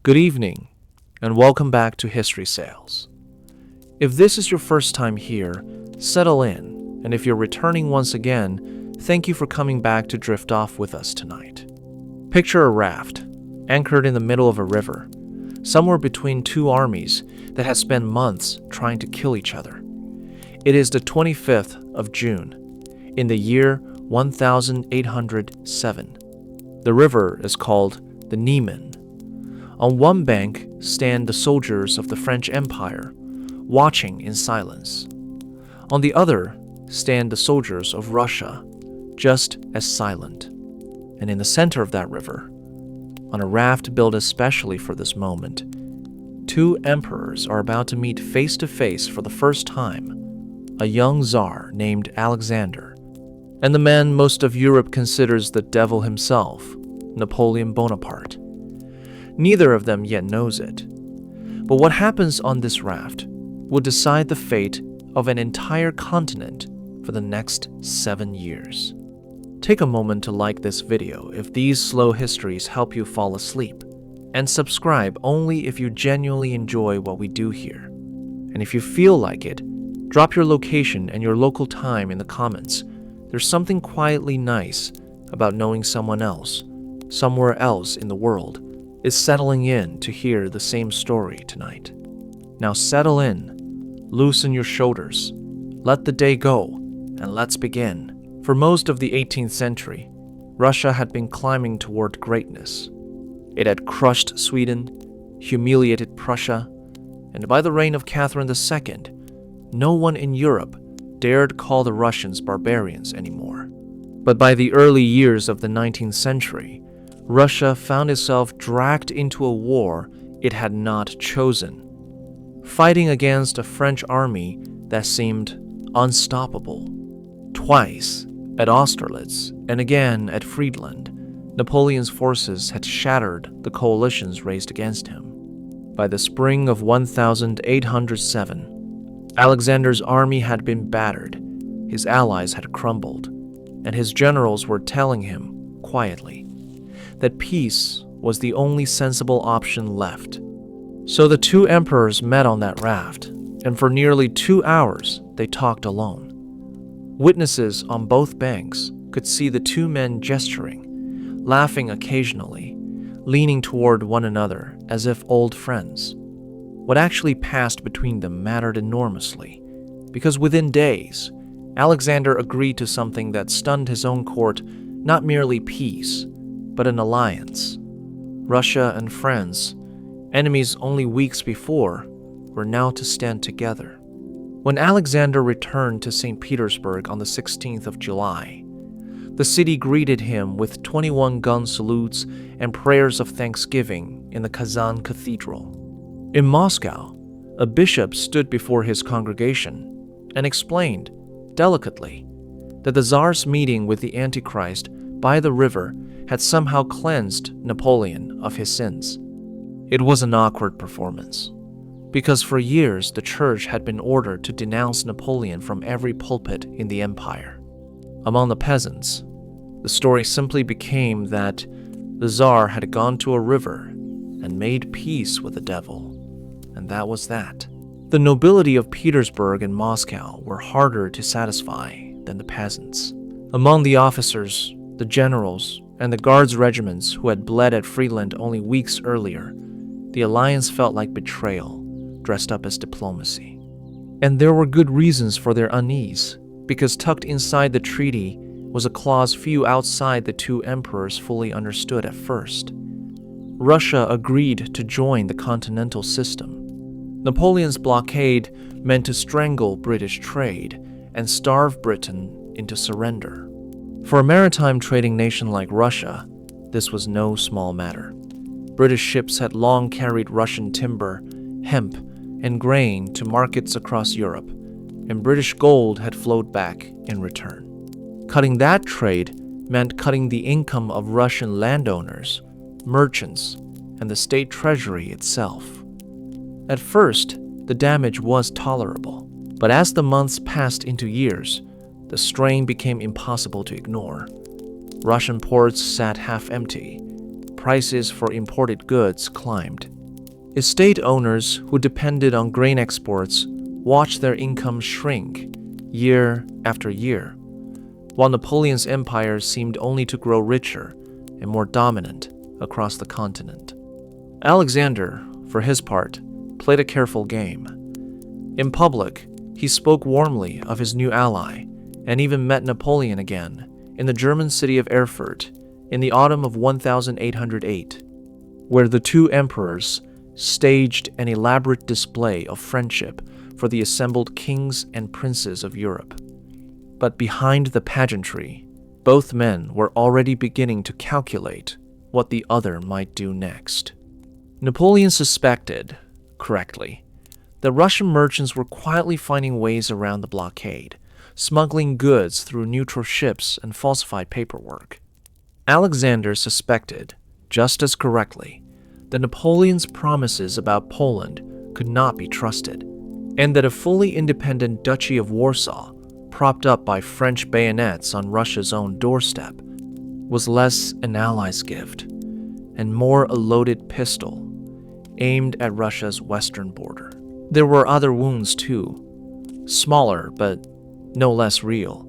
Good evening, and welcome back to History Sales. If this is your first time here, settle in, and if you're returning once again, thank you for coming back to drift off with us tonight. Picture a raft, anchored in the middle of a river, somewhere between two armies that had spent months trying to kill each other. It is the 25th of June, in the year 1807. The river is called the Niemen. On one bank stand the soldiers of the French Empire, watching in silence. On the other stand the soldiers of Russia, just as silent. And in the center of that river, on a raft built especially for this moment, two emperors are about to meet face to face for the first time, a young Tsar named Alexander, and the man most of Europe considers the devil himself, Napoleon Bonaparte. Neither of them yet knows it. But what happens on this raft will decide the fate of an entire continent for the next 7 years. Take a moment to like this video if these slow histories help you fall asleep, and subscribe only if you genuinely enjoy what we do here. And if you feel like it, drop your location and your local time in the comments. There's something quietly nice about knowing someone else, somewhere else in the world, is settling in to hear the same story tonight. Now settle in, loosen your shoulders, let the day go, and let's begin. For most of the 18th century, Russia had been climbing toward greatness. It had crushed Sweden, humiliated Prussia, and by the reign of Catherine II, no one in Europe dared call the Russians barbarians anymore. But by the early years of the 19th century, Russia found itself dragged into a war it had not chosen, fighting against a French army that seemed unstoppable. Twice, at Austerlitz and again at Friedland, Napoleon's forces had shattered the coalitions raised against him. By the spring of 1807, Alexander's army had been battered, his allies had crumbled, and his generals were telling him, quietly, that peace was the only sensible option left. So the two emperors met on that raft, and for nearly 2 hours they talked alone. Witnesses on both banks could see the two men gesturing, laughing occasionally, leaning toward one another as if old friends. What actually passed between them mattered enormously, because within days, Alexander agreed to something that stunned his own court, not merely peace, but an alliance. Russia and France, enemies only weeks before, were now to stand together. When Alexander returned to St. Petersburg on the 16th of July, the city greeted him with 21 gun salutes and prayers of thanksgiving in the Kazan Cathedral. In Moscow, a bishop stood before his congregation and explained, delicately, that the Tsar's meeting with the Antichrist by the river had somehow cleansed Napoleon of his sins. It was an awkward performance, because for years the church had been ordered to denounce Napoleon from every pulpit in the empire. Among the peasants, the story simply became that the Tsar had gone to a river and made peace with the devil, and that was that. The nobility of Petersburg and Moscow were harder to satisfy than the peasants. Among the officers, the generals, and the guards regiments who had bled at Friedland only weeks earlier, the alliance felt like betrayal, dressed up as diplomacy. And there were good reasons for their unease, because tucked inside the treaty was a clause few outside the two emperors fully understood at first. Russia agreed to join the continental system. Napoleon's blockade meant to strangle British trade and starve Britain into surrender. For a maritime trading nation like Russia, this was no small matter. British ships had long carried Russian timber, hemp, and grain to markets across Europe, and British gold had flowed back in return. Cutting that trade meant cutting the income of Russian landowners, merchants, and the state treasury itself. At first, the damage was tolerable, but as the months passed into years, the strain became impossible to ignore. Russian ports sat half empty, prices for imported goods climbed, Estate owners who depended on grain exports watched their income shrink year after year, while Napoleon's empire seemed only to grow richer and more dominant across the continent. Alexander, for his part, played a careful game. In public, he spoke warmly of his new ally and even met Napoleon again in the German city of Erfurt in the autumn of 1808, where the two emperors staged an elaborate display of friendship for the assembled kings and princes of Europe. But behind the pageantry, both men were already beginning to calculate what the other might do next. Napoleon suspected, correctly, that Russian merchants were quietly finding ways around the blockade, smuggling goods through neutral ships and falsified paperwork. Alexander suspected, just as correctly, that Napoleon's promises about Poland could not be trusted, and that a fully independent Duchy of Warsaw, propped up by French bayonets on Russia's own doorstep, was less an ally's gift and more a loaded pistol aimed at Russia's western border. There were other wounds too, smaller but no less real.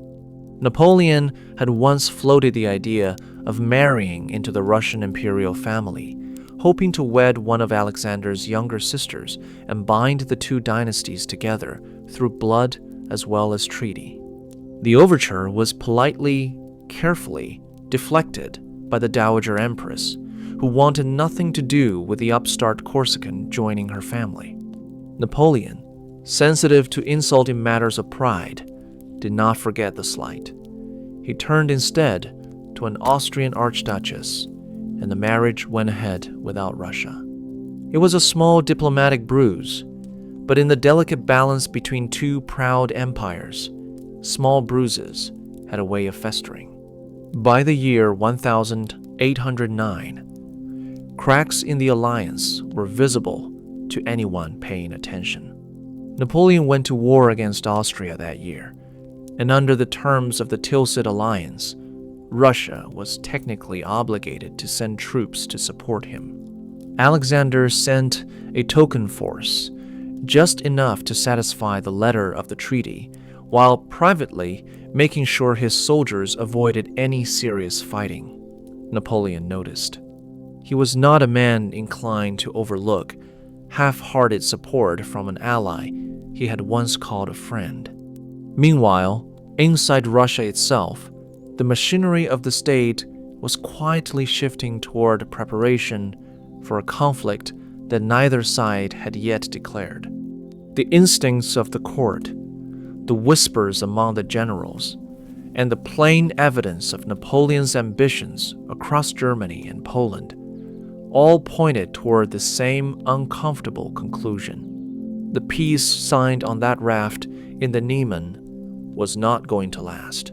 Napoleon had once floated the idea of marrying into the Russian imperial family, hoping to wed one of Alexander's younger sisters and bind the two dynasties together through blood as well as treaty. The overture was politely, carefully deflected by the Dowager Empress, who wanted nothing to do with the upstart Corsican joining her family. Napoleon, sensitive to insult in matters of pride, did not forget the slight. He turned instead to an Austrian archduchess, and the marriage went ahead without Russia. It was a small diplomatic bruise, but in the delicate balance between two proud empires, small bruises had a way of festering. By the year 1809, cracks in the alliance were visible to anyone paying attention. Napoleon went to war against Austria that year, and under the terms of the Tilsit alliance, Russia was technically obligated to send troops to support him. Alexander sent a token force, just enough to satisfy the letter of the treaty, while privately making sure his soldiers avoided any serious fighting. Napoleon noticed. He was not a man inclined to overlook half-hearted support from an ally he had once called a friend. Meanwhile, inside Russia itself, the machinery of the state was quietly shifting toward preparation for a conflict that neither side had yet declared. The instincts of the court, the whispers among the generals, and the plain evidence of Napoleon's ambitions across Germany and Poland all pointed toward the same uncomfortable conclusion. The peace signed on that raft in the Niemen was not going to last.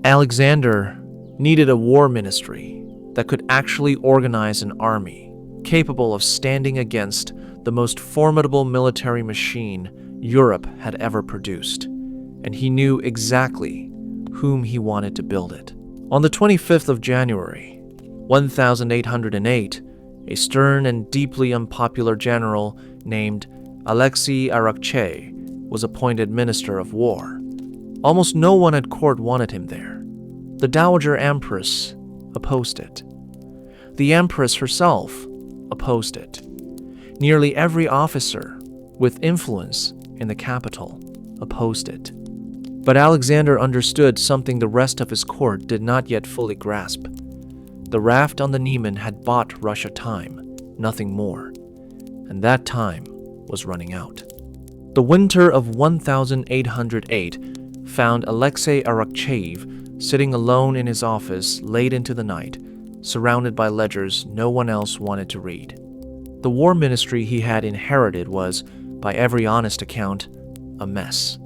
Alexander needed a war ministry that could actually organize an army capable of standing against the most formidable military machine Europe had ever produced, and he knew exactly whom he wanted to build it. On the 25th of January, 1808, a stern and deeply unpopular general named Alexei Arakcheyev was appointed Minister of War. Almost no one at court wanted him there. The Dowager Empress opposed it. The Empress herself opposed it. Nearly every officer with influence in the capital opposed it. But Alexander understood something the rest of his court did not yet fully grasp. The raft on the Niemen had bought Russia time, nothing more, and that time was running out. The winter of 1808 found Alexei Arakcheyev sitting alone in his office late into the night, surrounded by ledgers no one else wanted to read. The war ministry he had inherited was, by every honest account, a mess.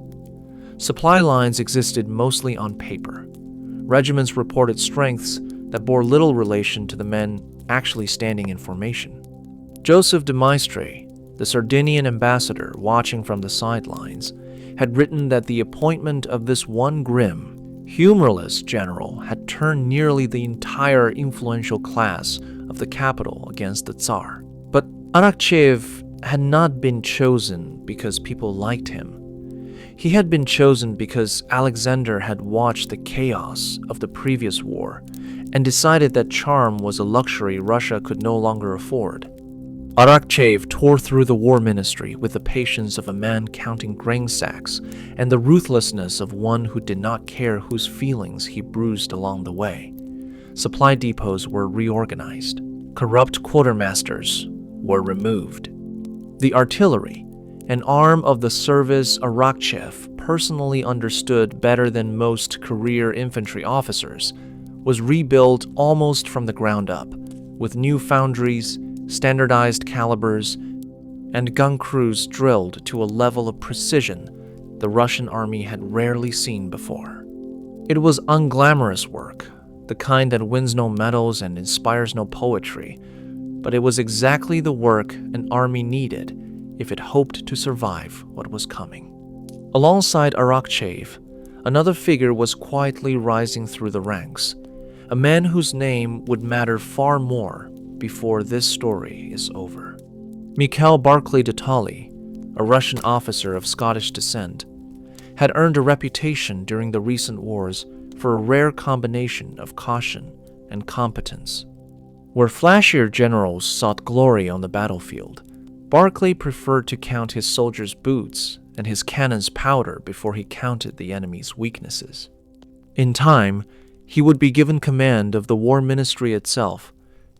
Supply lines existed mostly on paper. Regiments reported strengths that bore little relation to the men actually standing in formation. Joseph de Maistre, the Sardinian ambassador watching from the sidelines, had written that the appointment of this one grim, humorless general had turned nearly the entire influential class of the capital against the Tsar. But Arakcheyev had not been chosen because people liked him. He had been chosen because Alexander had watched the chaos of the previous war and decided that charm was a luxury Russia could no longer afford. Arakcheyev tore through the war ministry with the patience of a man counting grain sacks and the ruthlessness of one who did not care whose feelings he bruised along the way. Supply depots were reorganized. Corrupt quartermasters were removed. The artillery, an arm of the service Arakcheyev personally understood better than most career infantry officers, was rebuilt almost from the ground up, with new foundries, standardized calibers, and gun crews drilled to a level of precision the Russian army had rarely seen before. It was unglamorous work, the kind that wins no medals and inspires no poetry, but it was exactly the work an army needed if it hoped to survive what was coming. Alongside Arakcheyev, another figure was quietly rising through the ranks, a man whose name would matter far more before this story is over. Mikhail Barclay de Tolly, a Russian officer of Scottish descent, had earned a reputation during the recent wars for a rare combination of caution and competence. Where flashier generals sought glory on the battlefield, Barclay preferred to count his soldiers' boots and his cannons' powder before he counted the enemy's weaknesses. In time, he would be given command of the war ministry itself,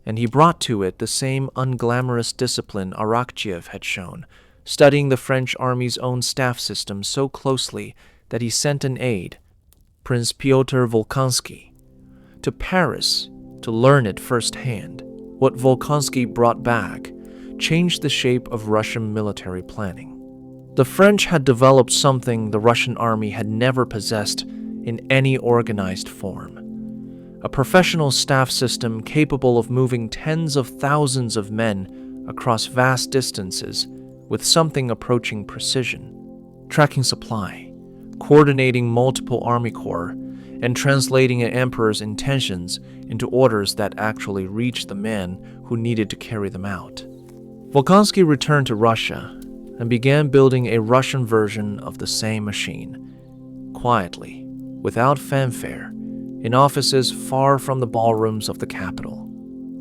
and he brought to it the same unglamorous discipline Arakcheyev had shown, studying the French army's own staff system so closely that he sent an aide, Prince Pyotr Volkonsky, to Paris to learn it firsthand. What Volkonsky brought back changed the shape of Russian military planning. The French had developed something the Russian army had never possessed in any organized form: a professional staff system capable of moving tens of thousands of men across vast distances with something approaching precision, tracking supply, coordinating multiple army corps, and translating an emperor's intentions into orders that actually reached the men who needed to carry them out. Volkonsky returned to Russia and began building a Russian version of the same machine, quietly, without fanfare, in offices far from the ballrooms of the capital.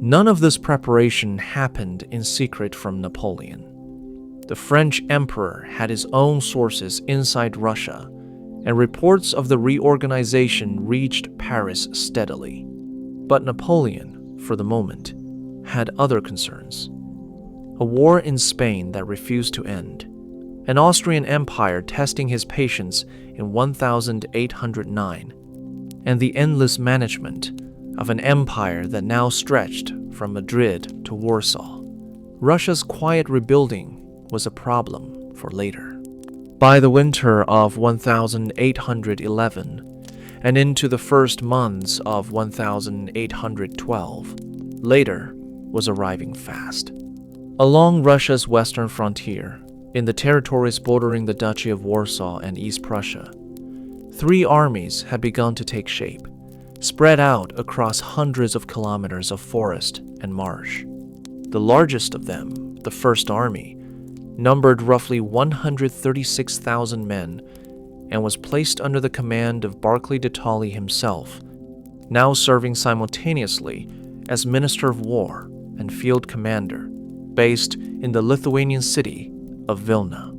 None of this preparation happened in secret from Napoleon. The French emperor had his own sources inside Russia, and reports of the reorganization reached Paris steadily. But Napoleon, for the moment, had other concerns. A war in Spain that refused to end, an Austrian Empire testing his patience in 1809, and the endless management of an empire that now stretched from Madrid to Warsaw. Russia's quiet rebuilding was a problem for later. By the winter of 1811 and into the first months of 1812, later was arriving fast. Along Russia's western frontier, in the territories bordering the Duchy of Warsaw and East Prussia, 3 armies had begun to take shape, spread out across hundreds of kilometers of forest and marsh. The largest of them, the First Army, numbered roughly 136,000 men and was placed under the command of Barclay de Tolly himself, now serving simultaneously as Minister of War and Field Commander, based in the Lithuanian city of Vilna.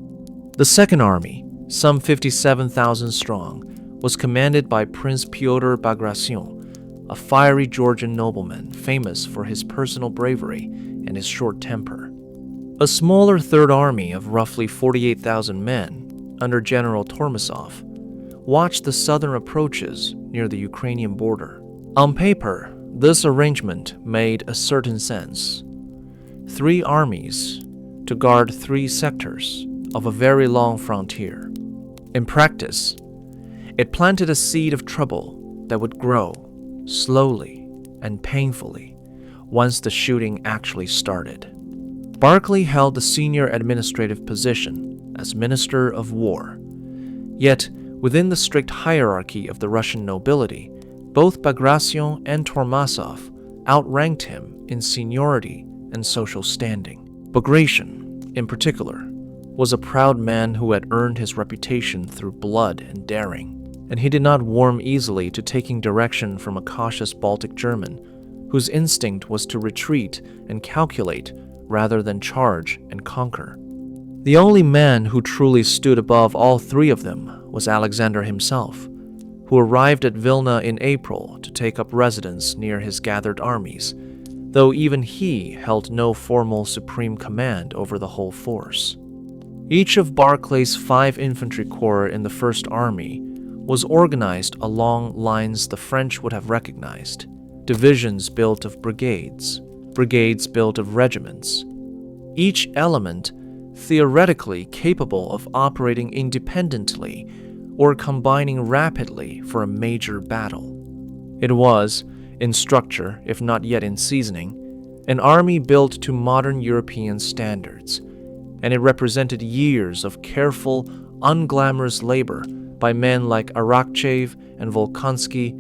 The Second Army, some 57,000 strong, was commanded by Prince Pyotr Bagration, a fiery Georgian nobleman famous for his personal bravery and his short temper. A smaller Third Army of roughly 48,000 men, under General Tormasov, watched the southern approaches near the Ukrainian border. On paper, this arrangement made a certain sense. 3 armies to guard 3 sectors of a very long frontier. In practice, it planted a seed of trouble that would grow slowly and painfully once the shooting actually started. Barclay held the senior administrative position as Minister of War. Yet, within the strict hierarchy of the Russian nobility, both Bagration and Tormasov outranked him in seniority and social standing. Bagration, in particular, was a proud man who had earned his reputation through blood and daring, and he did not warm easily to taking direction from a cautious Baltic German whose instinct was to retreat and calculate rather than charge and conquer. The only man who truly stood above all three of them was Alexander himself, who arrived at Vilna in April to take up residence near his gathered armies, though even he held no formal supreme command over the whole force. Each of Barclay's 5 infantry corps in the First Army was organized along lines the French would have recognized: divisions built of brigades, brigades built of regiments, each element theoretically capable of operating independently or combining rapidly for a major battle. It was, in structure if not yet in seasoning, an army built to modern European standards, and it represented years of careful, unglamorous labor by men like Arakchev and Volkonsky,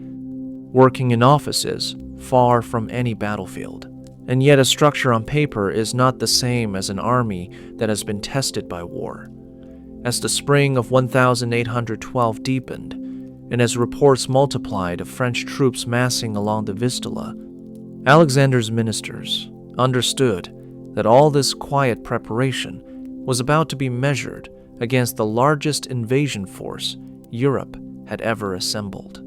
working in offices far from any battlefield. And yet a structure on paper is not the same as an army that has been tested by war. As the spring of 1812 deepened, and as reports multiplied of French troops massing along the Vistula, Alexander's ministers understood that all this quiet preparation was about to be measured against the largest invasion force Europe had ever assembled.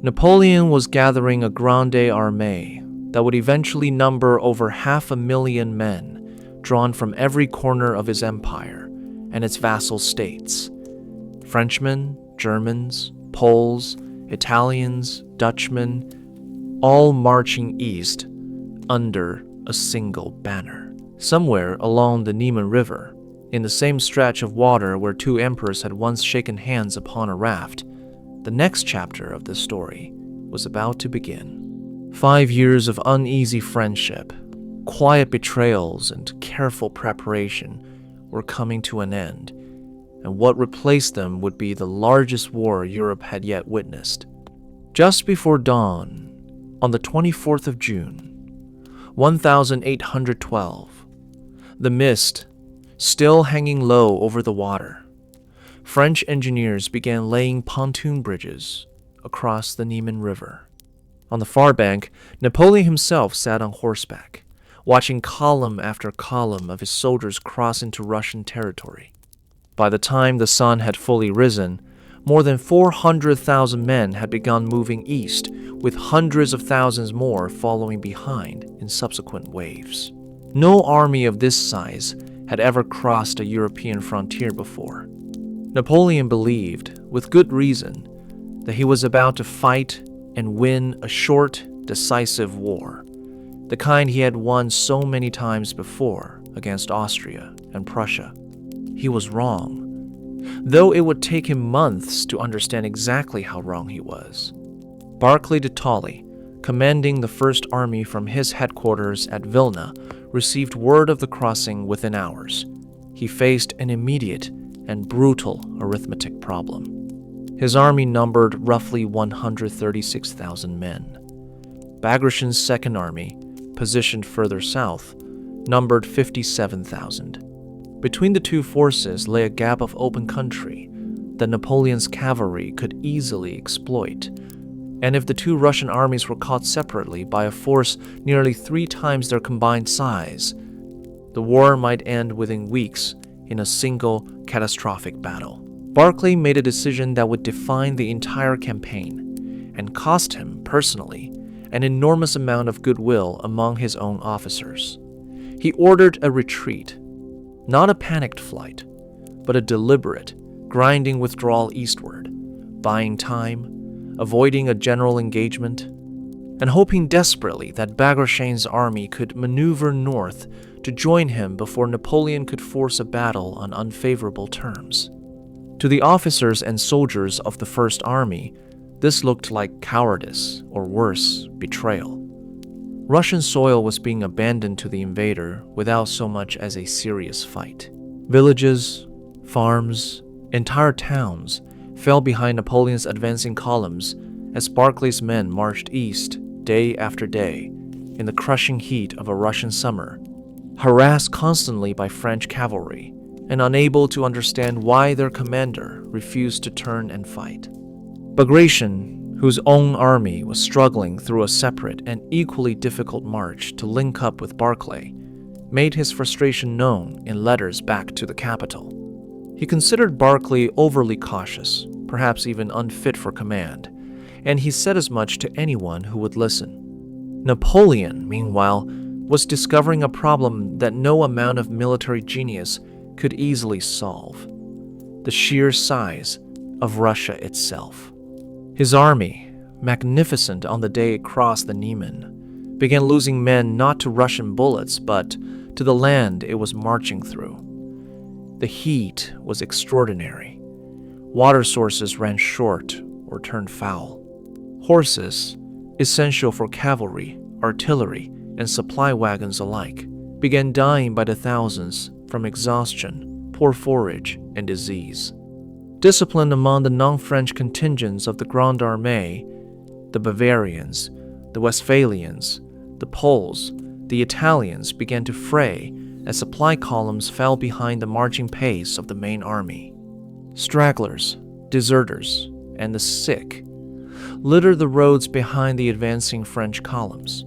Napoleon was gathering a Grande Armée that would eventually number over 500,000 men, drawn from every corner of his empire and its vassal states. Frenchmen, Germans, Poles, Italians, Dutchmen, all marching east under a single banner. Somewhere along the Niemen River, in the same stretch of water where 2 emperors had once shaken hands upon a raft, the next chapter of this story was about to begin. 5 years of uneasy friendship, quiet betrayals, and careful preparation were coming to an end, and what replaced them would be the largest war Europe had yet witnessed. Just before dawn, on the 24th of June, 1812, the mist still hanging low over the water, French engineers began laying pontoon bridges across the Niemen River. On the far bank, Napoleon himself sat on horseback, watching column after column of his soldiers cross into Russian territory. By the time the sun had fully risen, more than 400,000 men had begun moving east, with hundreds of thousands more following behind in subsequent waves. No army of this size had ever crossed a European frontier before. Napoleon believed, with good reason, that he was about to fight and win a short, decisive war, the kind he had won so many times before against Austria and Prussia. He was wrong, though it would take him months to understand exactly how wrong he was. Barclay de Tolly, commanding the First Army from his headquarters at Vilna, received word of the crossing within hours. He faced an immediate and brutal arithmetic problem. His army numbered roughly 136,000 men. Bagration's Second Army, positioned further south, numbered 57,000. Between the two forces lay a gap of open country that Napoleon's cavalry could easily exploit, and if the two Russian armies were caught separately by a force nearly 3 times their combined size, the war might end within weeks in a single catastrophic battle. Barclay made a decision that would define the entire campaign and cost him, personally, an enormous amount of goodwill among his own officers. He ordered a retreat, not a panicked flight, but a deliberate, grinding withdrawal eastward, buying time, avoiding a general engagement, and hoping desperately that Bagration's army could maneuver north to join him before Napoleon could force a battle on unfavorable terms. To the officers and soldiers of the First Army, this looked like cowardice, or worse, betrayal. Russian soil was being abandoned to the invader without so much as a serious fight. Villages, farms, entire towns fell behind Napoleon's advancing columns as Barclay's men marched east day after day in the crushing heat of a Russian summer, harassed constantly by French cavalry and unable to understand why their commander refused to turn and fight. Bagration, whose own army was struggling through a separate and equally difficult march to link up with Barclay, made his frustration known in letters back to the capital. He considered Barclay overly cautious, perhaps even unfit for command, and he said as much to anyone who would listen. Napoleon, meanwhile, was discovering a problem that no amount of military genius could easily solve: the sheer size of Russia itself. His army, magnificent on the day it crossed the Niemen, began losing men not to Russian bullets but to the land it was marching through. The heat was extraordinary. Water sources ran short or turned foul. Horses, essential for cavalry, artillery, and supply wagons alike, began dying by the thousands from exhaustion, poor forage, and disease. Discipline among the non-French contingents of the Grande Armée, the Bavarians, the Westphalians, the Poles, the Italians began to fray as supply columns fell behind the marching pace of the main army. Stragglers, deserters, and the sick littered the roads behind the advancing French columns,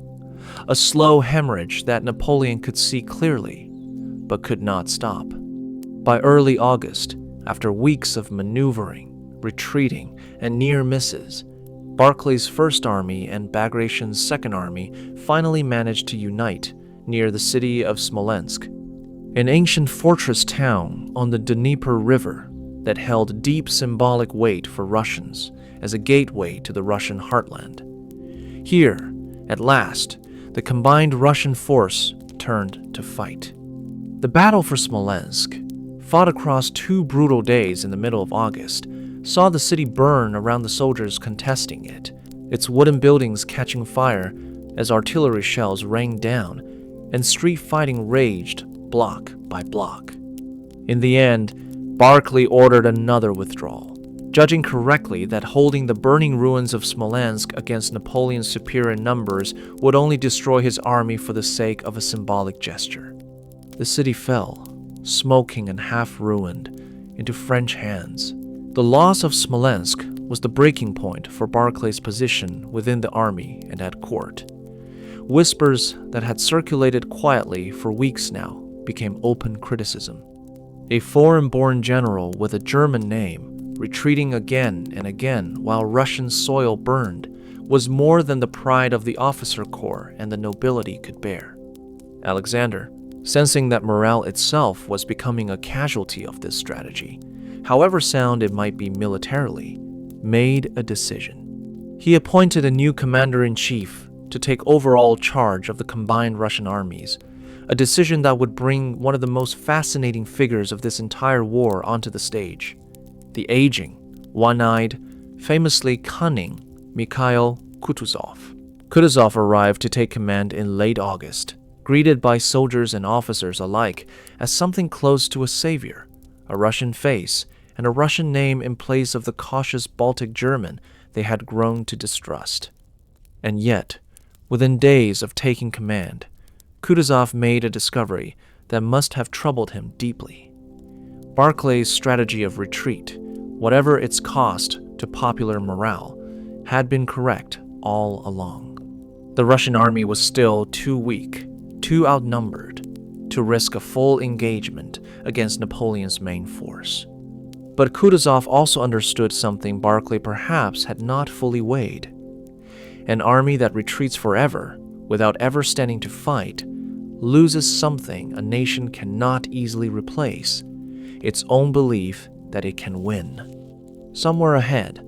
a slow hemorrhage that Napoleon could see clearly, but could not stop. By early August, after weeks of maneuvering, retreating, and near misses, Barclay's First Army and Bagration's Second Army finally managed to unite near the city of Smolensk, an ancient fortress town on the Dnieper River that held deep symbolic weight for Russians as a gateway to the Russian heartland. Here, at last, the combined Russian force turned to fight. The battle for Smolensk, fought across 2 brutal days in the middle of August, saw the city burn around the soldiers contesting it, its wooden buildings catching fire as artillery shells rained down, and street fighting raged block by block. In the end, Barclay ordered another withdrawal, judging correctly that holding the burning ruins of Smolensk against Napoleon's superior numbers would only destroy his army for the sake of a symbolic gesture. The city fell, smoking and half-ruined, into French hands. The loss of Smolensk was the breaking point for Barclay's position within the army and at court. Whispers that had circulated quietly for weeks now became open criticism. A foreign-born general with a German name, retreating again and again while Russian soil burned, was more than the pride of the officer corps and the nobility could bear. Alexander, sensing that morale itself was becoming a casualty of this strategy, however sound it might be militarily, made a decision. He appointed a new commander-in-chief to take overall charge of the combined Russian armies, a decision that would bring one of the most fascinating figures of this entire war onto the stage: the aging, one-eyed, famously cunning Mikhail Kutuzov. Kutuzov arrived to take command in late August, greeted by soldiers and officers alike as something close to a savior, a Russian face, and a Russian name in place of the cautious Baltic German they had grown to distrust. And yet, within days of taking command, Kutuzov made a discovery that must have troubled him deeply. Barclay's strategy of retreat, whatever its cost to popular morale, had been correct all along. The Russian army was still too weak, too outnumbered, to risk a full engagement against Napoleon's main force. But Kutuzov also understood something Barclay perhaps had not fully weighed. An army that retreats forever, without ever standing to fight, loses something a nation cannot easily replace: its own belief that it can win. Somewhere ahead,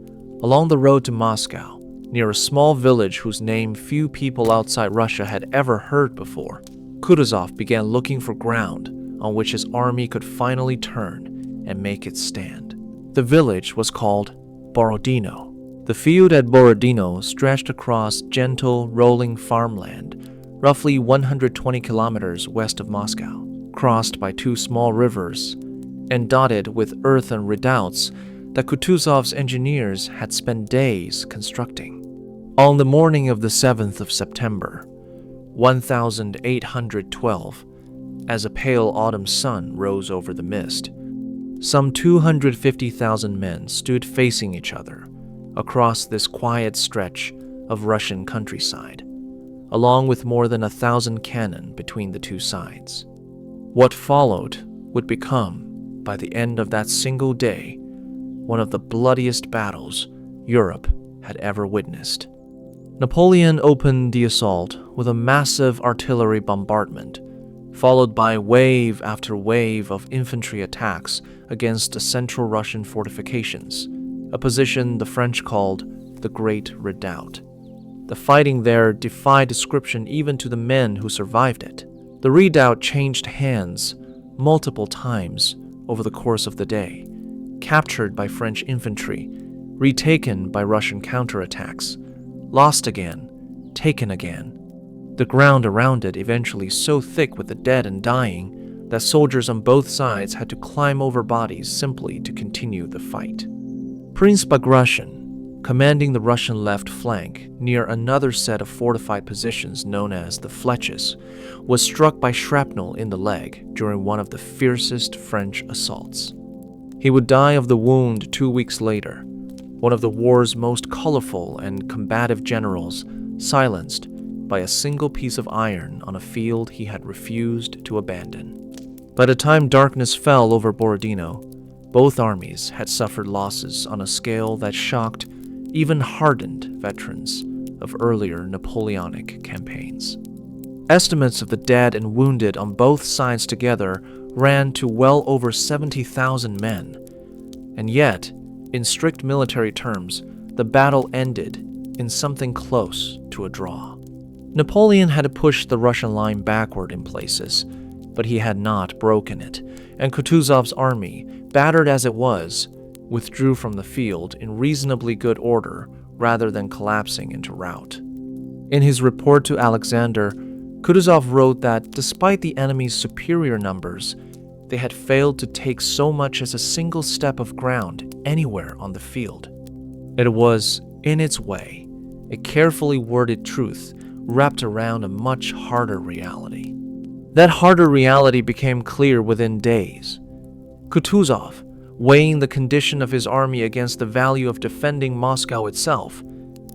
along the road to Moscow, near a small village whose name few people outside Russia had ever heard before, Kutuzov began looking for ground on which his army could finally turn and make its stand. The village was called Borodino. The field at Borodino stretched across gentle, rolling farmland, roughly 120 kilometers west of Moscow, crossed by 2 small rivers, and dotted with earthen redoubts that Kutuzov's engineers had spent days constructing. On the morning of the 7th of September, 1812, as a pale autumn sun rose over the mist. Some 250,000 men stood facing each other across this quiet stretch of Russian countryside, along with more than 1,000 cannon between the two sides. What followed would become, by the end of that single day, one of the bloodiest battles Europe had ever witnessed. Napoleon opened the assault with a massive artillery bombardment, followed by wave after wave of infantry attacks against the central Russian fortifications, a position the French called the Great Redoubt. The fighting there defied description even to the men who survived it. The redoubt changed hands multiple times over the course of the day, captured by French infantry, retaken by Russian counterattacks, lost again, taken again. The ground around it eventually so thick with the dead and dying that soldiers on both sides had to climb over bodies simply to continue the fight. Prince Bagration, commanding the Russian left flank near another set of fortified positions known as the Fletches, was struck by shrapnel in the leg during one of the fiercest French assaults. He would die of the wound 2 weeks later, one of the war's most colorful and combative generals, silenced by a single piece of iron on a field he had refused to abandon. By the time darkness fell over Borodino, both armies had suffered losses on a scale that shocked even hardened veterans of earlier Napoleonic campaigns. Estimates of the dead and wounded on both sides together ran to well over 70,000 men, and yet, in strict military terms, the battle ended in something close to a draw. Napoleon had pushed the Russian line backward in places, but he had not broken it, and Kutuzov's army, battered as it was, withdrew from the field in reasonably good order rather than collapsing into rout. In his report to Alexander, Kutuzov wrote that despite the enemy's superior numbers, they had failed to take so much as a single step of ground anywhere on the field. It was, in its way, a carefully worded truth wrapped around a much harder reality. That harder reality became clear within days. Kutuzov, weighing the condition of his army against the value of defending Moscow itself,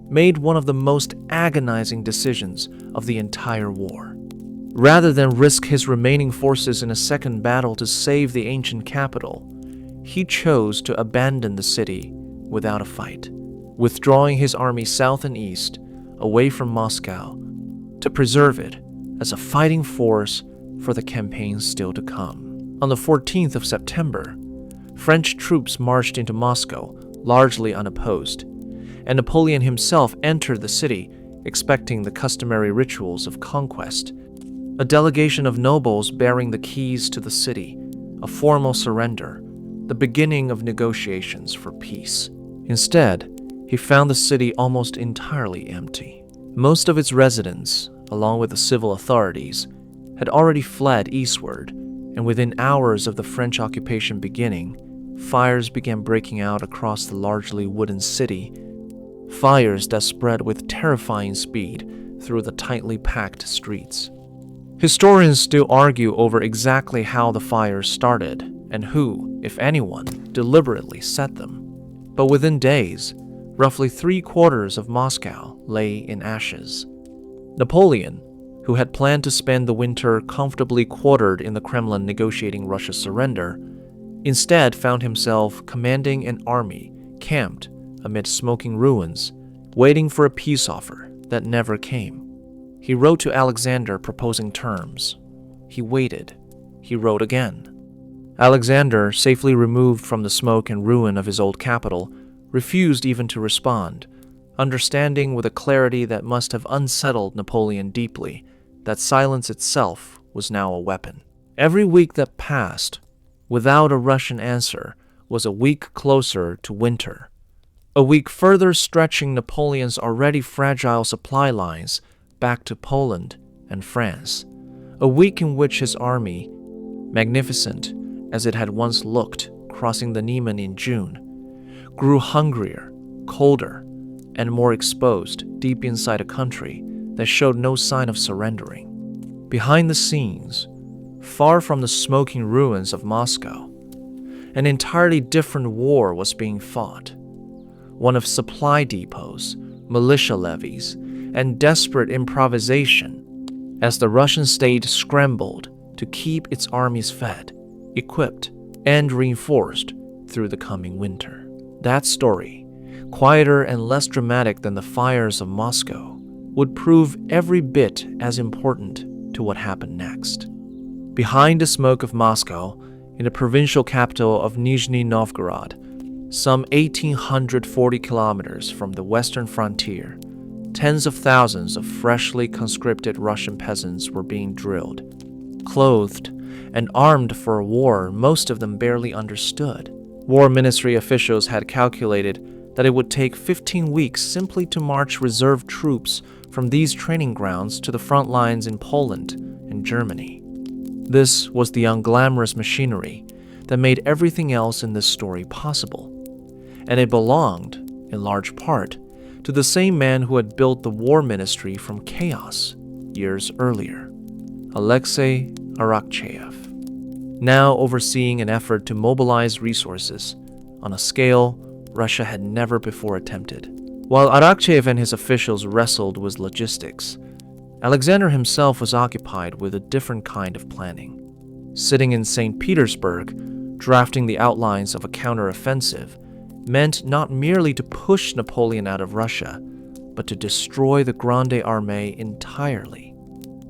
made one of the most agonizing decisions of the entire war. Rather than risk his remaining forces in a second battle to save the ancient capital, he chose to abandon the city without a fight, withdrawing his army south and east, away from Moscow, to preserve it as a fighting force for the campaign still to come. On the 14th of September, French troops marched into Moscow, largely unopposed, and Napoleon himself entered the city, expecting the customary rituals of conquest. A delegation of nobles bearing the keys to the city, a formal surrender, the beginning of negotiations for peace. Instead, he found the city almost entirely empty. Most of its residents, along with the civil authorities, had already fled eastward, and within hours of the French occupation beginning, fires began breaking out across the largely wooden city, fires that spread with terrifying speed through the tightly packed streets. Historians still argue over exactly how the fires started and who, if anyone, deliberately set them. But within days, roughly 3/4 of Moscow lay in ashes. Napoleon, who had planned to spend the winter comfortably quartered in the Kremlin negotiating Russia's surrender, instead found himself commanding an army camped amid smoking ruins, waiting for a peace offer that never came. He wrote to Alexander proposing terms. He waited. He wrote again. Alexander, safely removed from the smoke and ruin of his old capital, refused even to respond, understanding with a clarity that must have unsettled Napoleon deeply that silence itself was now a weapon. Every week that passed without a Russian answer was a week closer to winter, a week further stretching Napoleon's already fragile supply lines back to Poland and France, a week in which his army, magnificent as it had once looked crossing the Niemen in June, grew hungrier, colder, and more exposed deep inside a country that showed no sign of surrendering. Behind the scenes, far from the smoking ruins of Moscow. An entirely different war was being fought, one of supply depots, militia levies, and desperate improvisation as the Russian state scrambled to keep its armies fed, equipped, and reinforced through the coming winter. That story, quieter and less dramatic than the fires of Moscow, would prove every bit as important to what happened next. Behind the smoke of Moscow, in the provincial capital of Nizhny Novgorod, some 1,840 kilometers from the western frontier, tens of thousands of freshly conscripted Russian peasants were being drilled, clothed, and armed for a war most of them barely understood. War Ministry officials had calculated that it would take 15 weeks simply to march reserve troops from these training grounds to the front lines in Poland and Germany. This was the unglamorous machinery that made everything else in this story possible, and it belonged, in large part, to the same man who had built the War Ministry from chaos years earlier, Alexei Arakcheyev, now overseeing an effort to mobilize resources on a scale Russia had never before attempted. While Arakcheyev and his officials wrestled with logistics, Alexander himself was occupied with a different kind of planning. Sitting in St. Petersburg, drafting the outlines of a counteroffensive meant not merely to push Napoleon out of Russia, but to destroy the Grande Armée entirely.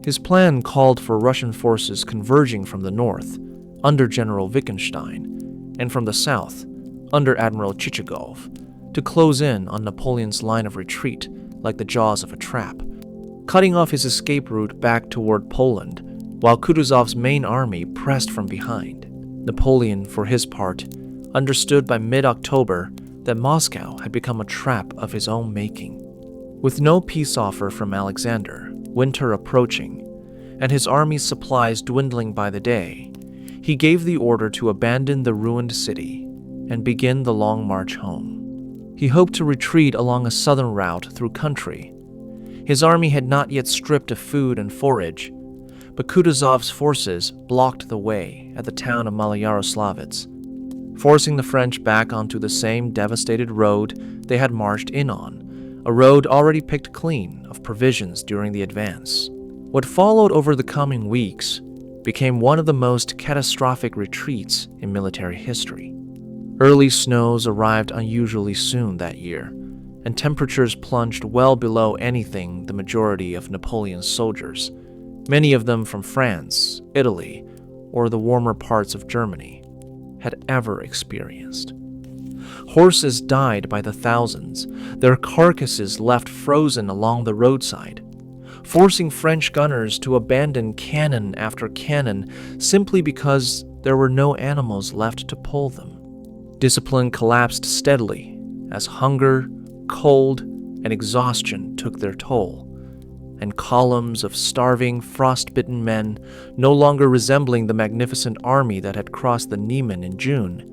His plan called for Russian forces converging from the north, under General Wittgenstein, and from the south, under Admiral Chichagov, to close in on Napoleon's line of retreat like the jaws of a trap, cutting off his escape route back toward Poland, while Kutuzov's main army pressed from behind. Napoleon, for his part, understood by mid-October that Moscow had become a trap of his own making. With no peace offer from Alexander, winter approaching, and his army's supplies dwindling by the day, he gave the order to abandon the ruined city and begin the long march home. He hoped to retreat along a southern route through country. His army had not yet stripped of food and forage, but Kutuzov's forces blocked the way at the town of Maloyaroslavets, forcing the French back onto the same devastated road they had marched in on, a road already picked clean of provisions during the advance. What followed over the coming weeks became one of the most catastrophic retreats in military history. Early snows arrived unusually soon that year, and temperatures plunged well below anything the majority of Napoleon's soldiers, many of them from France, Italy, or the warmer parts of Germany, had ever experienced. Horses died by the thousands, their carcasses left frozen along the roadside, forcing French gunners to abandon cannon after cannon simply because there were no animals left to pull them. Discipline collapsed steadily as hunger, cold, and exhaustion took their toll, and columns of starving, frost-bitten men, no longer resembling the magnificent army that had crossed the Niemen in June,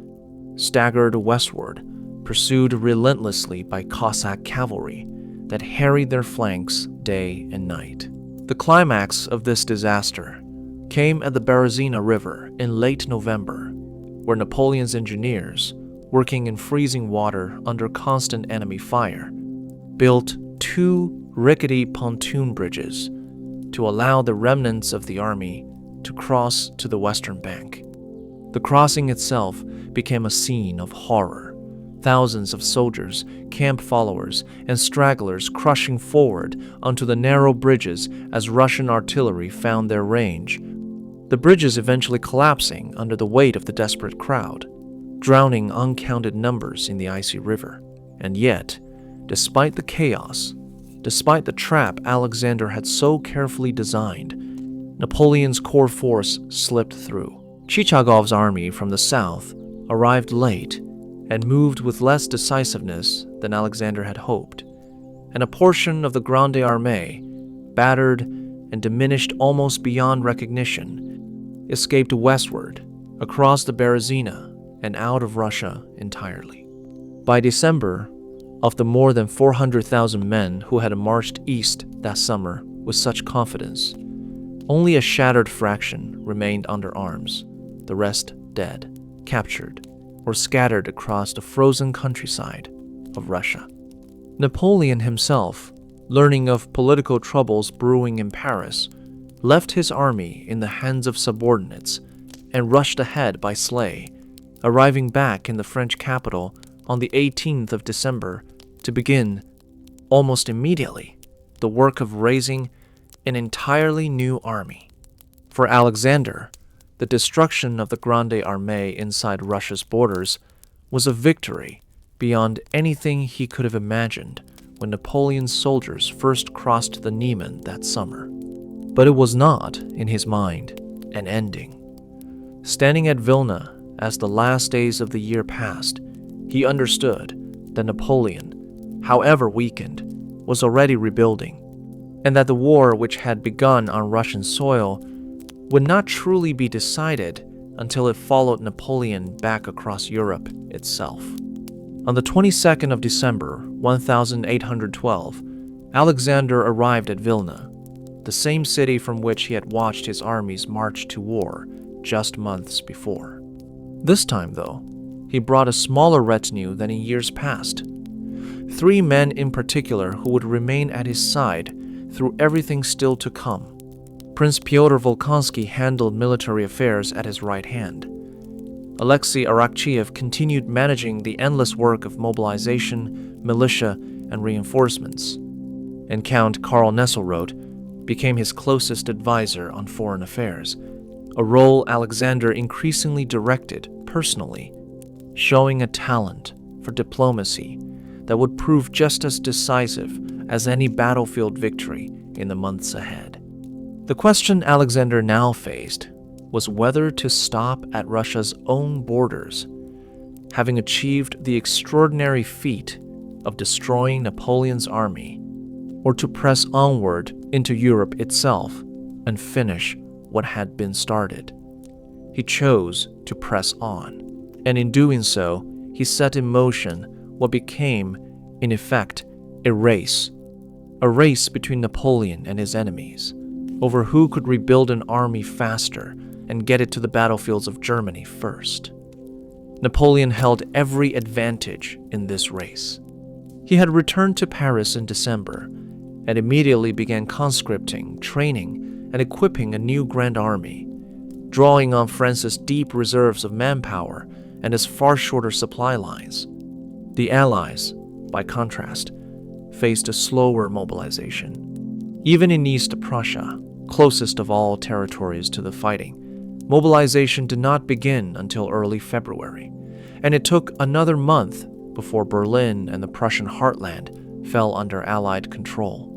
staggered westward, pursued relentlessly by Cossack cavalry that harried their flanks day and night. The climax of this disaster came at the Berezina River in late November, where Napoleon's engineers, working in freezing water under constant enemy fire, built 2 rickety pontoon bridges to allow the remnants of the army to cross to the western bank. The crossing itself became a scene of horror. Thousands of soldiers, camp followers, and stragglers crushing forward onto the narrow bridges as Russian artillery found their range, the bridges eventually collapsing under the weight of the desperate crowd, drowning uncounted numbers in the icy river. And yet, despite the chaos, despite the trap Alexander had so carefully designed, Napoleon's core force slipped through. Chichagov's army from the south arrived late and moved with less decisiveness than Alexander had hoped, and a portion of the Grande Armée, battered and diminished almost beyond recognition, escaped westward, across the Berezina, and out of Russia entirely. By December, of the more than 400,000 men who had marched east that summer with such confidence, Only a shattered fraction remained under arms, the rest dead, captured, or scattered across the frozen countryside of Russia. Napoleon himself, learning of political troubles brewing in Paris, left his army in the hands of subordinates and rushed ahead by sleigh, arriving back in the French capital on the 18th of December to begin, almost immediately, the work of raising an entirely new army. For Alexander, the destruction of the Grande Armée inside Russia's borders was a victory beyond anything he could have imagined when Napoleon's soldiers first crossed the Niemen that summer. But it was not, in his mind, an ending. Standing at Vilna as the last days of the year passed, he understood that Napoleon, however weakened, was already rebuilding, and that the war which had begun on Russian soil would not truly be decided until it followed Napoleon back across Europe itself. On the 22nd of December, 1812, Alexander arrived at Vilna, the same city from which he had watched his armies march to war just months before. This time, though, he brought a smaller retinue than in years past. 3 men in particular who would remain at his side through everything still to come. Prince Pyotr Volkonsky handled military affairs at his right hand. Alexei Arakcheyev continued managing the endless work of mobilization, militia, and reinforcements. And Count Karl Nesselrode became his closest advisor on foreign affairs, a role Alexander increasingly directed personally, showing a talent for diplomacy that would prove just as decisive as any battlefield victory in the months ahead. The question Alexander now faced was whether to stop at Russia's own borders, having achieved the extraordinary feat of destroying Napoleon's army, or to press onward into Europe itself and finish what had been started. He chose to press on, and in doing so, he set in motion what became, in effect, a race between Napoleon and his enemies, over who could rebuild an army faster and get it to the battlefields of Germany first. Napoleon held every advantage in this race. He had returned to Paris in December and immediately began conscripting, training, and equipping a new Grand Army, drawing on France's deep reserves of manpower and his far shorter supply lines. The Allies, by contrast, faced a slower mobilization. Even in East Prussia, closest of all territories to the fighting, mobilization did not begin until early February, and it took another month before Berlin and the Prussian heartland fell under Allied control.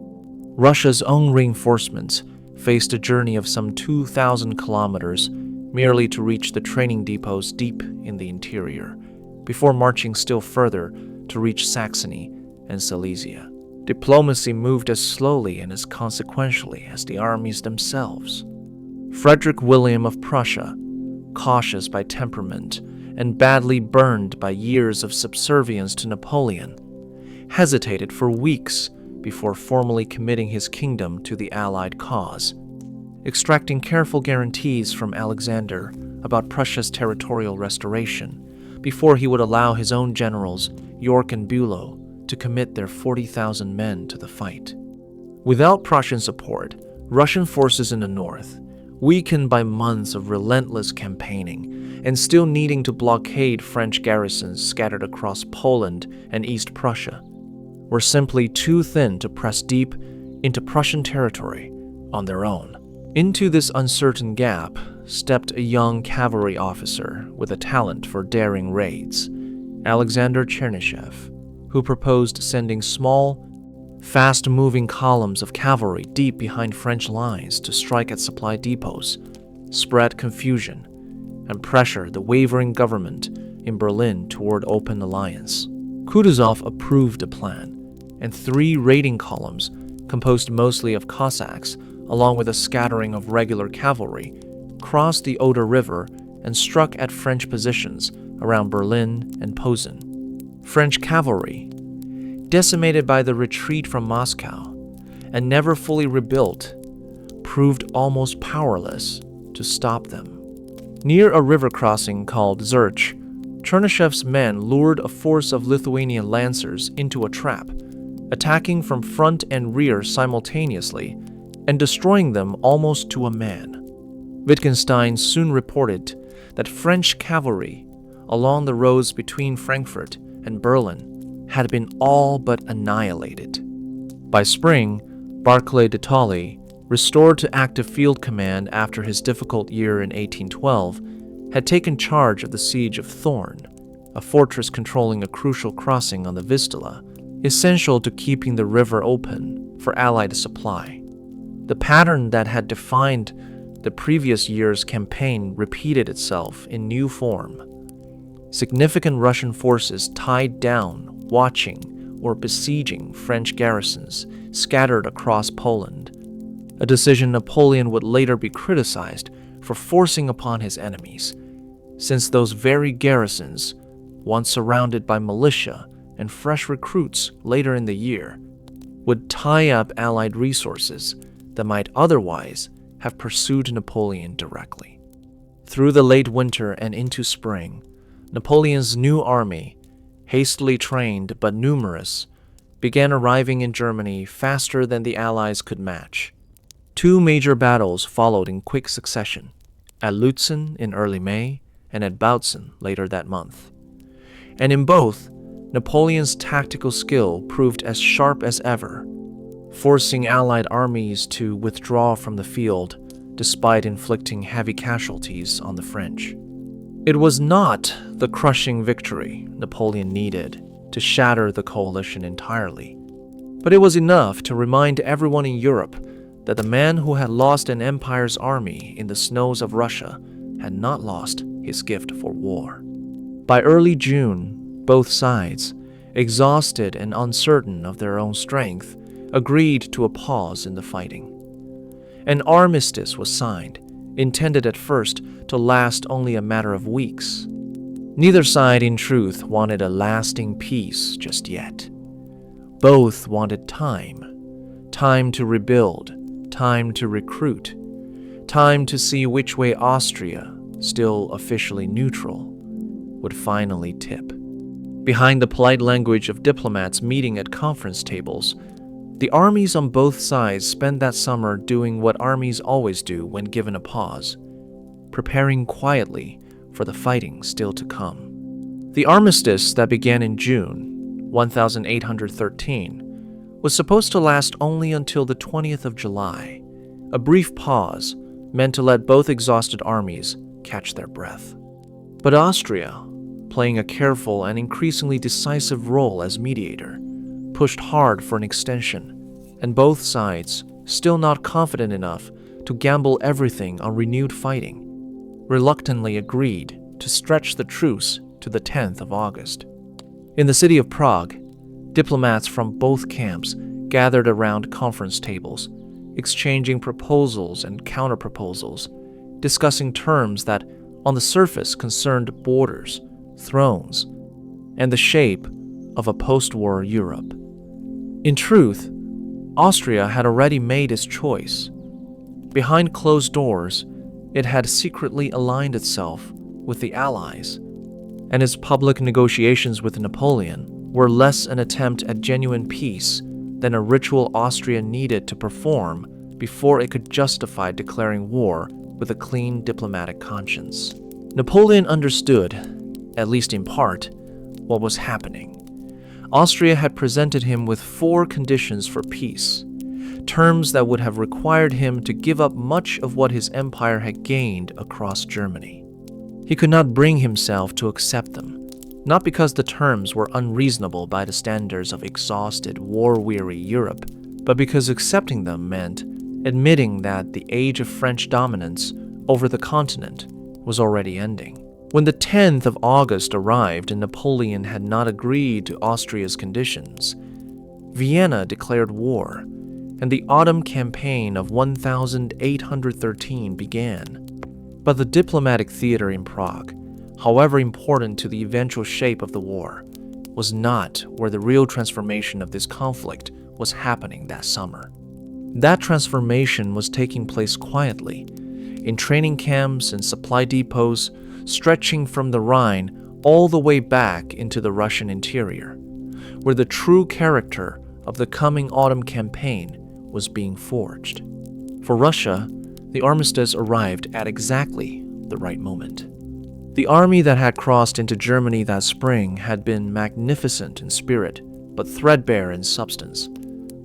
Russia's own reinforcements faced a journey of some 2,000 kilometers merely to reach the training depots deep in the interior, before marching still further to reach Saxony and Silesia. Diplomacy moved as slowly and as consequentially as the armies themselves. Frederick William of Prussia, cautious by temperament and badly burned by years of subservience to Napoleon, hesitated for weeks before formally committing his kingdom to the Allied cause, extracting careful guarantees from Alexander about Prussia's territorial restoration before he would allow his own generals, York and Bülow, to commit their 40,000 men to the fight. Without Prussian support, Russian forces in the north, weakened by months of relentless campaigning and still needing to blockade French garrisons scattered across Poland and East Prussia, were simply too thin to press deep into Prussian territory on their own. Into this uncertain gap stepped a young cavalry officer with a talent for daring raids, Alexander Chernyshev, who proposed sending small, fast-moving columns of cavalry deep behind French lines to strike at supply depots, spread confusion, and pressure the wavering government in Berlin toward open alliance. Kutuzov approved the plan, and 3 raiding columns, composed mostly of Cossacks, along with a scattering of regular cavalry, crossed the Oder River and struck at French positions around Berlin and Posen. French cavalry, decimated by the retreat from Moscow and never fully rebuilt, proved almost powerless to stop them. Near a river crossing called Zurch, Chernyshev's men lured a force of Lithuanian lancers into a trap, attacking from front and rear simultaneously and destroying them almost to a man. Wittgenstein soon reported that French cavalry along the roads between Frankfurt and Berlin had been all but annihilated. By spring, Barclay de Tolly, restored to active field command after his difficult year in 1812, had taken charge of the siege of Thorn, a fortress controlling a crucial crossing on the Vistula, essential to keeping the river open for Allied supply. The pattern that had defined the previous year's campaign repeated itself in new form. Significant Russian forces tied down, watching, or besieging French garrisons scattered across Poland, a decision Napoleon would later be criticized for forcing upon his enemies, since those very garrisons, once surrounded by militia and fresh recruits later in the year, would tie up Allied resources that might otherwise have pursued Napoleon directly. Through the late winter and into spring, Napoleon's new army, hastily trained but numerous, began arriving in Germany faster than the Allies could match. Two major battles followed in quick succession, at Lutzen in early May and at Bautzen later that month. And in both, Napoleon's tactical skill proved as sharp as ever, forcing Allied armies to withdraw from the field despite inflicting heavy casualties on the French. It was not the crushing victory Napoleon needed to shatter the coalition entirely, but it was enough to remind everyone in Europe that the man who had lost an empire's army in the snows of Russia had not lost his gift for war. By early June, both sides, exhausted and uncertain of their own strength, agreed to a pause in the fighting. An armistice was signed, intended at first to last only a matter of weeks. Neither side, in truth, wanted a lasting peace just yet. Both wanted time to rebuild, time to recruit, time to see which way Austria, still officially neutral, would finally tip. Behind the polite language of diplomats meeting at conference tables, the armies on both sides spent that summer doing what armies always do when given a pause, preparing quietly for the fighting still to come. The armistice that began in June 1813 was supposed to last only until the 20th of July, a brief pause meant to let both exhausted armies catch their breath. But Austria, playing a careful and increasingly decisive role as mediator, pushed hard for an extension, and both sides, still not confident enough to gamble everything on renewed fighting, reluctantly agreed to stretch the truce to the 10th of August. In the city of Prague, diplomats from both camps gathered around conference tables, exchanging proposals and counter-proposals, discussing terms that, on the surface, concerned borders, thrones, and the shape of a post-war Europe. In truth, Austria had already made its choice. Behind closed doors, it had secretly aligned itself with the Allies, and its public negotiations with Napoleon were less an attempt at genuine peace than a ritual Austria needed to perform before it could justify declaring war with a clean diplomatic conscience. Napoleon understood, at least in part, what was happening. Austria had presented him with 4 conditions for peace, terms that would have required him to give up much of what his empire had gained across Germany. He could not bring himself to accept them, not because the terms were unreasonable by the standards of exhausted, war-weary Europe, but because accepting them meant admitting that the age of French dominance over the continent was already ending. When the 10th of August arrived and Napoleon had not agreed to Austria's conditions, Vienna declared war, and the autumn campaign of 1813 began. But the diplomatic theater in Prague, however important to the eventual shape of the war, was not where the real transformation of this conflict was happening that summer. That transformation was taking place quietly, in training camps and supply depots, stretching from the Rhine all the way back into the Russian interior, where the true character of the coming autumn campaign was being forged. For Russia, the armistice arrived at exactly the right moment. The army that had crossed into Germany that spring had been magnificent in spirit, but threadbare in substance,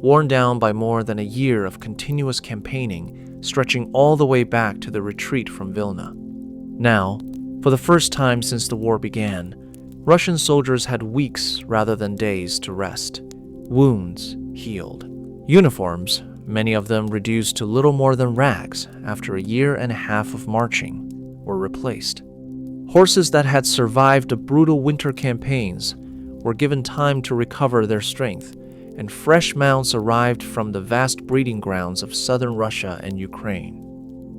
worn down by more than a year of continuous campaigning stretching all the way back to the retreat from Vilna. Now, for the first time since the war began, Russian soldiers had weeks rather than days to rest. Wounds healed. Uniforms, many of them reduced to little more than rags after a year and a half of marching, were replaced. Horses that had survived the brutal winter campaigns were given time to recover their strength, and fresh mounts arrived from the vast breeding grounds of southern Russia and Ukraine.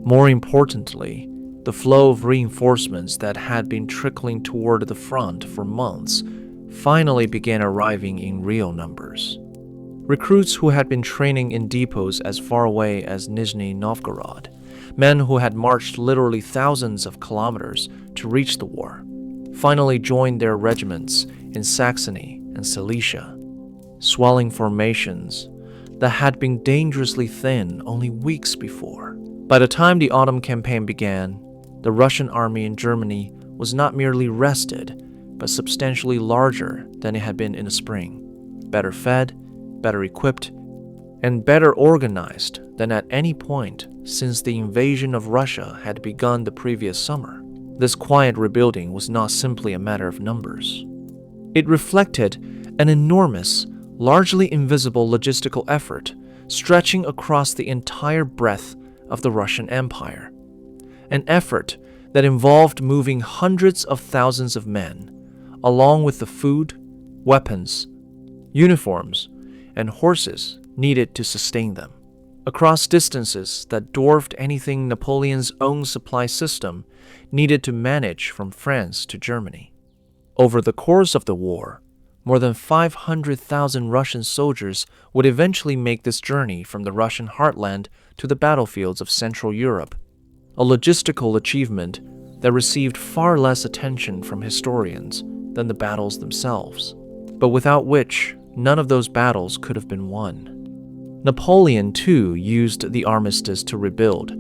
More importantly, the flow of reinforcements that had been trickling toward the front for months finally began arriving in real numbers. Recruits who had been training in depots as far away as Nizhny Novgorod, men who had marched literally thousands of kilometers to reach the war, finally joined their regiments in Saxony and Silesia. Swelling formations that had been dangerously thin only weeks before. By the time the autumn campaign began, the Russian army in Germany was not merely rested, but substantially larger than it had been in the spring, better fed, better equipped, and better organized than at any point since the invasion of Russia had begun the previous summer. This quiet rebuilding was not simply a matter of numbers. It reflected an enormous, largely invisible logistical effort stretching across the entire breadth of the Russian Empire. An effort that involved moving hundreds of thousands of men, along with the food, weapons, uniforms, and horses needed to sustain them, across distances that dwarfed anything Napoleon's own supply system needed to manage from France to Germany. Over the course of the war, more than 500,000 Russian soldiers would eventually make this journey from the Russian heartland to the battlefields of Central Europe, a logistical achievement that received far less attention from historians than the battles themselves, but without which none of those battles could have been won. Napoleon, too, used the armistice to rebuild,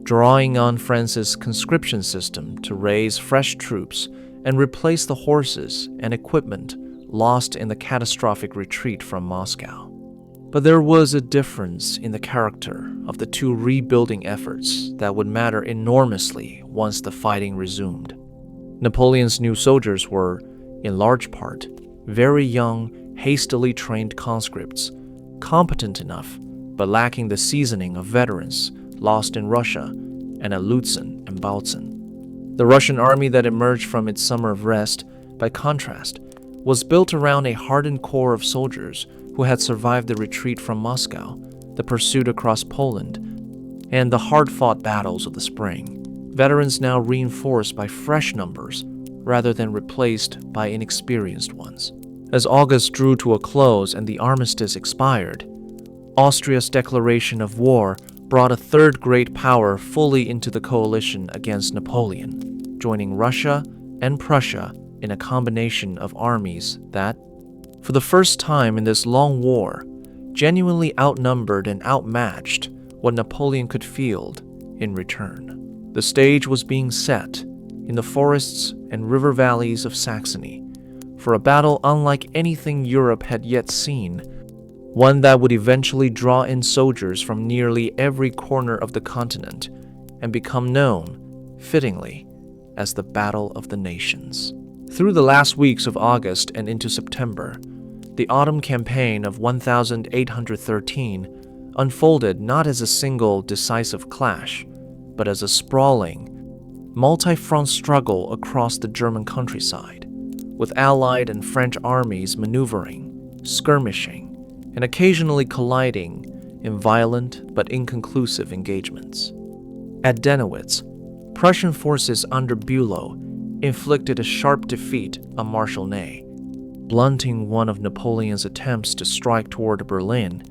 drawing on France's conscription system to raise fresh troops and replace the horses and equipment lost in the catastrophic retreat from Moscow. But there was a difference in the character of the two rebuilding efforts that would matter enormously once the fighting resumed. Napoleon's new soldiers were, in large part, very young, hastily trained conscripts, competent enough, but lacking the seasoning of veterans lost in Russia and at Lutzen and Bautzen. The Russian army that emerged from its summer of rest, by contrast, was built around a hardened core of soldiers who had survived the retreat from Moscow, the pursuit across Poland, and the hard-fought battles of the spring. Veterans now reinforced by fresh numbers rather than replaced by inexperienced ones. As August drew to a close and the armistice expired, Austria's declaration of war brought a third great power fully into the coalition against Napoleon, joining Russia and Prussia in a combination of armies that, for the first time in this long war, genuinely outnumbered and outmatched what Napoleon could field in return. The stage was being set in the forests and river valleys of Saxony for a battle unlike anything Europe had yet seen, one that would eventually draw in soldiers from nearly every corner of the continent and become known, fittingly, as the Battle of the Nations. Through the last weeks of August and into September, the autumn campaign of 1813 unfolded not as a single decisive clash, but as a sprawling, multi-front struggle across the German countryside, with Allied and French armies maneuvering, skirmishing, and occasionally colliding in violent but inconclusive engagements. At Dennewitz, Prussian forces under Bülow inflicted a sharp defeat on Marshal Ney, blunting one of Napoleon's attempts to strike toward Berlin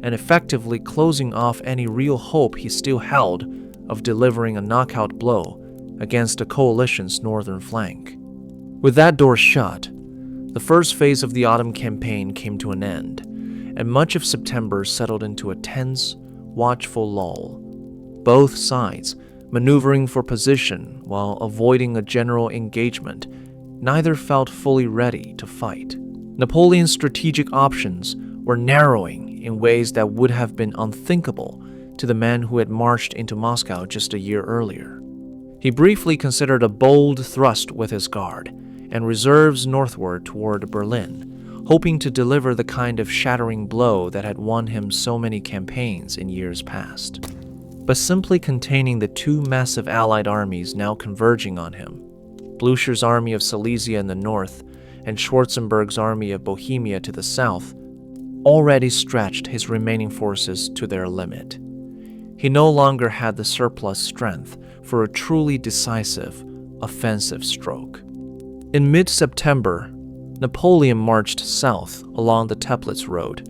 and effectively closing off any real hope he still held of delivering a knockout blow against the coalition's northern flank. With that door shut, the first phase of the autumn campaign came to an end, and much of September settled into a tense, watchful lull. Both sides maneuvering for position while avoiding a general engagement, neither felt fully ready to fight. Napoleon's strategic options were narrowing in ways that would have been unthinkable to the man who had marched into Moscow just a year earlier. He briefly considered a bold thrust with his guard and reserves northward toward Berlin, hoping to deliver the kind of shattering blow that had won him so many campaigns in years past. But simply containing the two massive Allied armies now converging on him, Blucher's army of Silesia in the north and Schwarzenberg's army of Bohemia to the south, already stretched his remaining forces to their limit. He no longer had the surplus strength for a truly decisive, offensive stroke. In mid-September, Napoleon marched south along the Teplitz Road,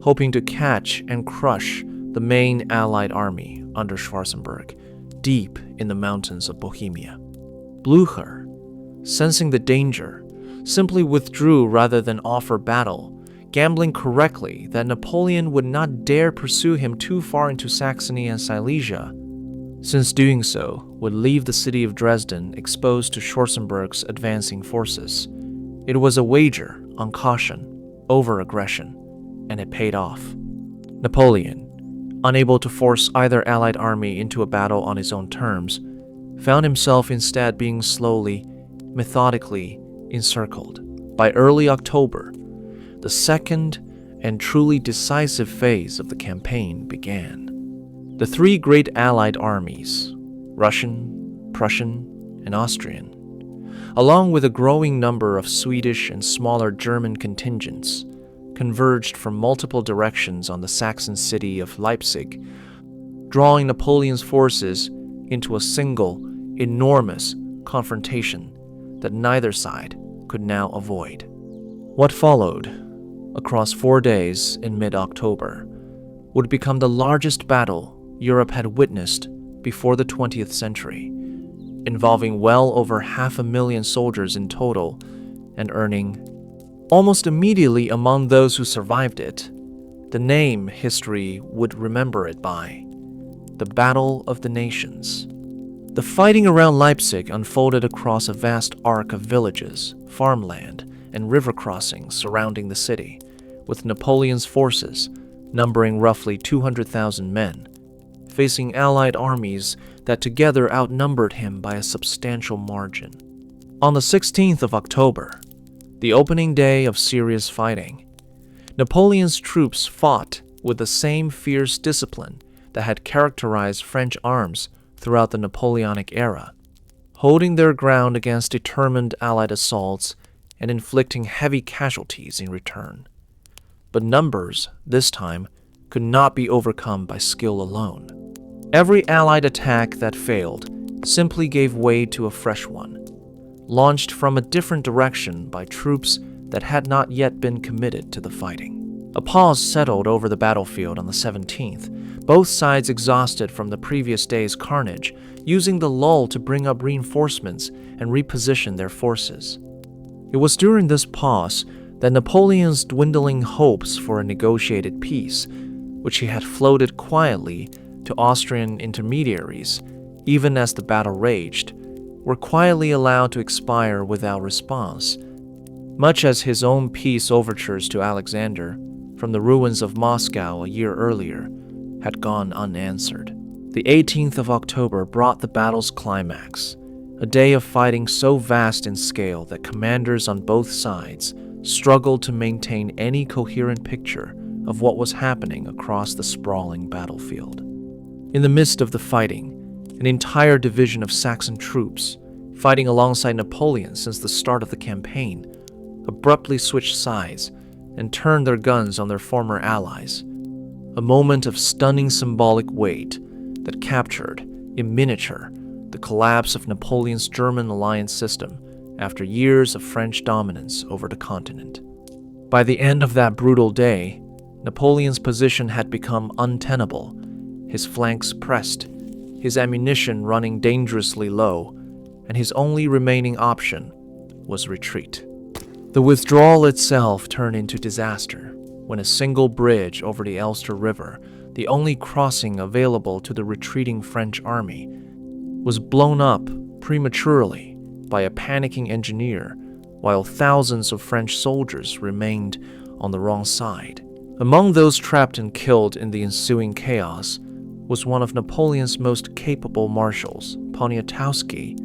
hoping to catch and crush the main Allied army under Schwarzenberg, deep in the mountains of Bohemia. Blücher, sensing the danger, simply withdrew rather than offer battle, gambling correctly that Napoleon would not dare pursue him too far into Saxony and Silesia, since doing so would leave the city of Dresden exposed to Schwarzenberg's advancing forces. It was a wager on caution over aggression, and it paid off. Napoleon, unable to force either Allied army into a battle on his own terms, found himself instead being slowly, methodically encircled. By early October, the second and truly decisive phase of the campaign began. The three great Allied armies, Russian, Prussian, and Austrian, along with a growing number of Swedish and smaller German contingents, converged from multiple directions on the Saxon city of Leipzig, drawing Napoleon's forces into a single, enormous confrontation that neither side could now avoid. What followed, across 4 days in mid-October, would become the largest battle Europe had witnessed before the 20th century, involving well over 500,000 soldiers in total and earning, almost immediately among those who survived it, the name history would remember it by: the Battle of the Nations. The fighting around Leipzig unfolded across a vast arc of villages, farmland, and river crossings surrounding the city, with Napoleon's forces, numbering roughly 200,000 men, facing Allied armies that together outnumbered him by a substantial margin. On the 16th of October, the opening day of serious fighting, Napoleon's troops fought with the same fierce discipline that had characterized French arms throughout the Napoleonic era, holding their ground against determined Allied assaults and inflicting heavy casualties in return. But numbers, this time, could not be overcome by skill alone. Every Allied attack that failed simply gave way to a fresh one, launched from a different direction by troops that had not yet been committed to the fighting. A pause settled over the battlefield on the 17th, both sides exhausted from the previous day's carnage, using the lull to bring up reinforcements and reposition their forces. It was during this pause that Napoleon's dwindling hopes for a negotiated peace, which he had floated quietly to Austrian intermediaries, even as the battle raged, were quietly allowed to expire without response, much as his own peace overtures to Alexander, from the ruins of Moscow a year earlier, had gone unanswered. The 18th of October brought the battle's climax, a day of fighting so vast in scale that commanders on both sides struggled to maintain any coherent picture of what was happening across the sprawling battlefield. In the midst of the fighting, an entire division of Saxon troops, fighting alongside Napoleon since the start of the campaign, abruptly switched sides and turned their guns on their former allies, a moment of stunning symbolic weight that captured, in miniature, the collapse of Napoleon's German alliance system after years of French dominance over the continent. By the end of that brutal day, Napoleon's position had become untenable, his flanks pressed, his ammunition running dangerously low, and his only remaining option was retreat. The withdrawal itself turned into disaster when a single bridge over the Elster River, the only crossing available to the retreating French army, was blown up prematurely by a panicking engineer, while thousands of French soldiers remained on the wrong side. Among those trapped and killed in the ensuing chaos was one of Napoleon's most capable marshals, Poniatowski,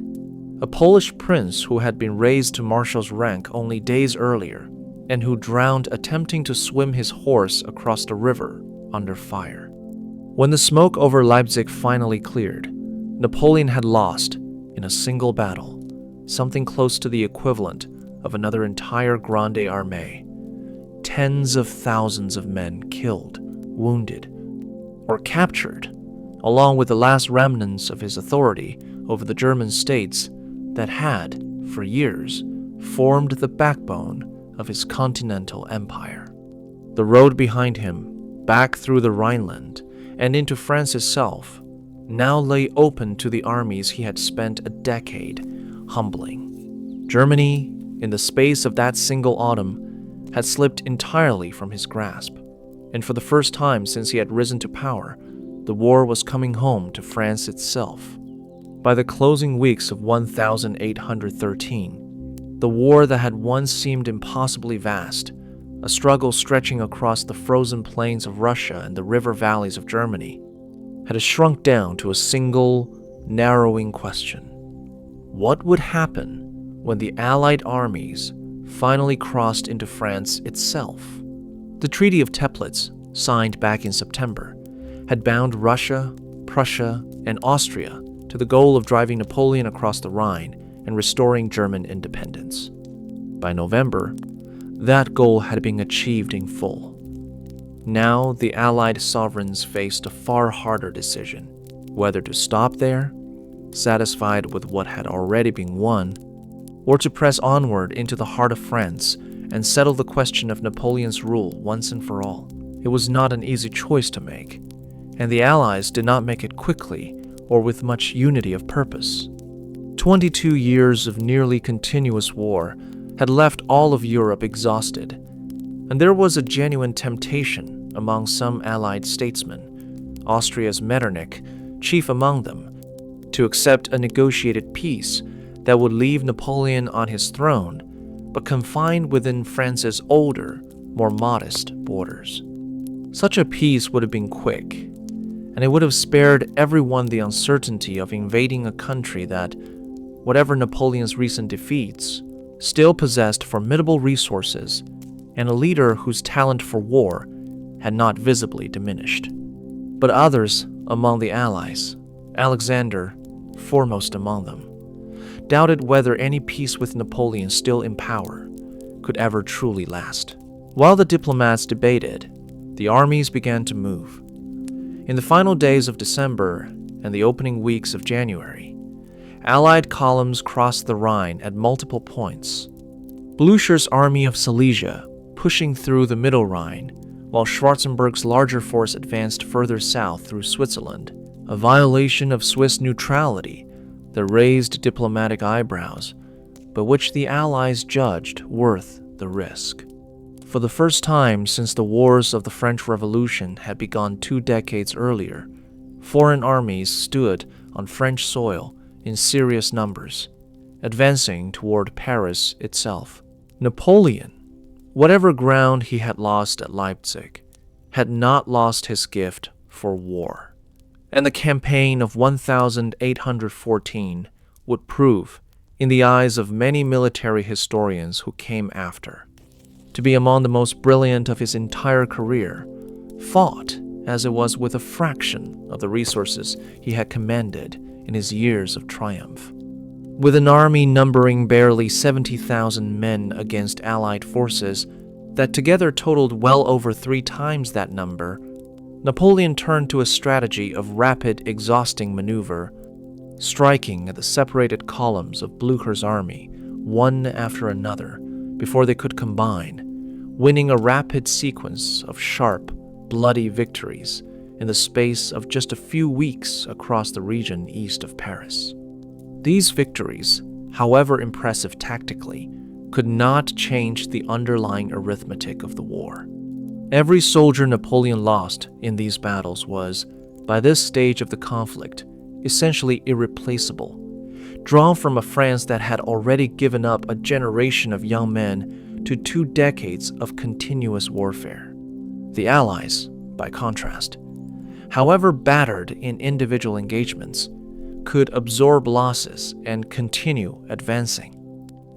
a Polish prince who had been raised to marshal's rank only days earlier and who drowned attempting to swim his horse across the river under fire. When the smoke over Leipzig finally cleared, Napoleon had lost, in a single battle, something close to the equivalent of another entire Grande Armée. Tens of thousands of men killed, wounded, or captured, along with the last remnants of his authority over the German states that had, for years, formed the backbone of his continental empire. The road behind him, back through the Rhineland and into France itself, now lay open to the armies he had spent a decade humbling. Germany, in the space of that single autumn, had slipped entirely from his grasp, and for the first time since he had risen to power, the war was coming home to France itself. By the closing weeks of 1813, the war that had once seemed impossibly vast, a struggle stretching across the frozen plains of Russia and the river valleys of Germany, had shrunk down to a single, narrowing question. What would happen when the Allied armies finally crossed into France itself? The Treaty of Teplitz, signed back in September, had bound Russia, Prussia, and Austria to the goal of driving Napoleon across the Rhine and restoring German independence. By November, that goal had been achieved in full. Now the Allied sovereigns faced a far harder decision, whether to stop there, satisfied with what had already been won, or to press onward into the heart of France and settle the question of Napoleon's rule once and for all. It was not an easy choice to make, and the Allies did not make it quickly or with much unity of purpose. 22 years of nearly continuous war had left all of Europe exhausted, and there was a genuine temptation among some Allied statesmen, Austria's Metternich chief among them, to accept a negotiated peace that would leave Napoleon on his throne, but confined within France's older, more modest borders. Such a peace would have been quick, and it would have spared everyone the uncertainty of invading a country that, whatever Napoleon's recent defeats, still possessed formidable resources and a leader whose talent for war had not visibly diminished. But others among the Allies, Alexander foremost among them, doubted whether any peace with Napoleon still in power could ever truly last. While the diplomats debated, the armies began to move. In the final days of December and the opening weeks of January, Allied columns crossed the Rhine at multiple points. Blücher's army of Silesia pushing through the Middle Rhine, while Schwarzenberg's larger force advanced further south through Switzerland, a violation of Swiss neutrality that raised diplomatic eyebrows, but which the Allies judged worth the risk. For the first time since the wars of the French Revolution had begun 2 decades earlier, foreign armies stood on French soil in serious numbers, advancing toward Paris itself. Napoleon, whatever ground he had lost at Leipzig, had not lost his gift for war, and the campaign of 1814 would prove, in the eyes of many military historians who came after, to be among the most brilliant of his entire career, fought as it was with a fraction of the resources he had commanded in his years of triumph. With an army numbering barely 70,000 men against Allied forces that together totaled well over 3 times that number, Napoleon turned to a strategy of rapid, exhausting maneuver, striking at the separated columns of Blücher's army, one after another, before they could combine, winning a rapid sequence of sharp, bloody victories in the space of just a few weeks across the region east of Paris. These victories, however impressive tactically, could not change the underlying arithmetic of the war. Every soldier Napoleon lost in these battles was, by this stage of the conflict, essentially irreplaceable, drawn from a France that had already given up a generation of young men to 2 decades of continuous warfare. The Allies, by contrast, however battered in individual engagements, could absorb losses and continue advancing.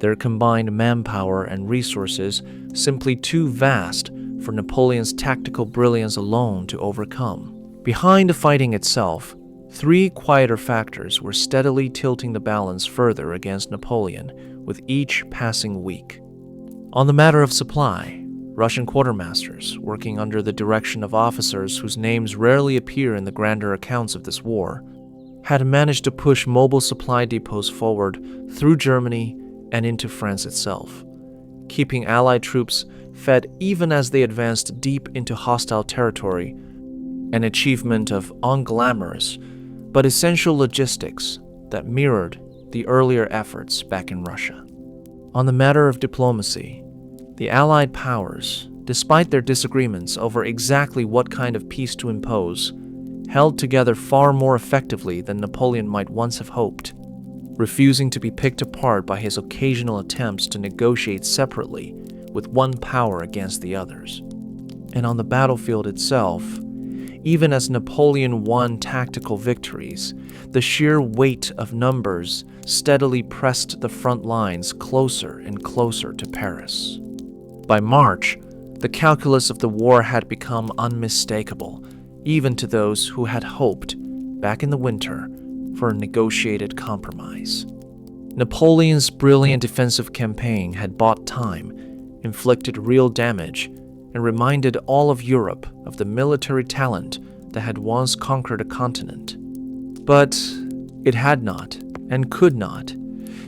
Their combined manpower and resources simply too vast for Napoleon's tactical brilliance alone to overcome. Behind the fighting itself, 3 quieter factors were steadily tilting the balance further against Napoleon with each passing week. On the matter of supply, Russian quartermasters, working under the direction of officers whose names rarely appear in the grander accounts of this war, had managed to push mobile supply depots forward through Germany and into France itself, keeping Allied troops fed even as they advanced deep into hostile territory, an achievement of unglamorous but essential logistics that mirrored the earlier efforts back in Russia. On the matter of diplomacy, the Allied powers, despite their disagreements over exactly what kind of peace to impose, held together far more effectively than Napoleon might once have hoped, refusing to be picked apart by his occasional attempts to negotiate separately with one power against the others. And on the battlefield itself, even as Napoleon won tactical victories, the sheer weight of numbers steadily pressed the front lines closer and closer to Paris. By March, the calculus of the war had become unmistakable, even to those who had hoped, back in the winter, for a negotiated compromise. Napoleon's brilliant defensive campaign had bought time, inflicted real damage, and reminded all of Europe of the military talent that had once conquered a continent. But it had not, and could not,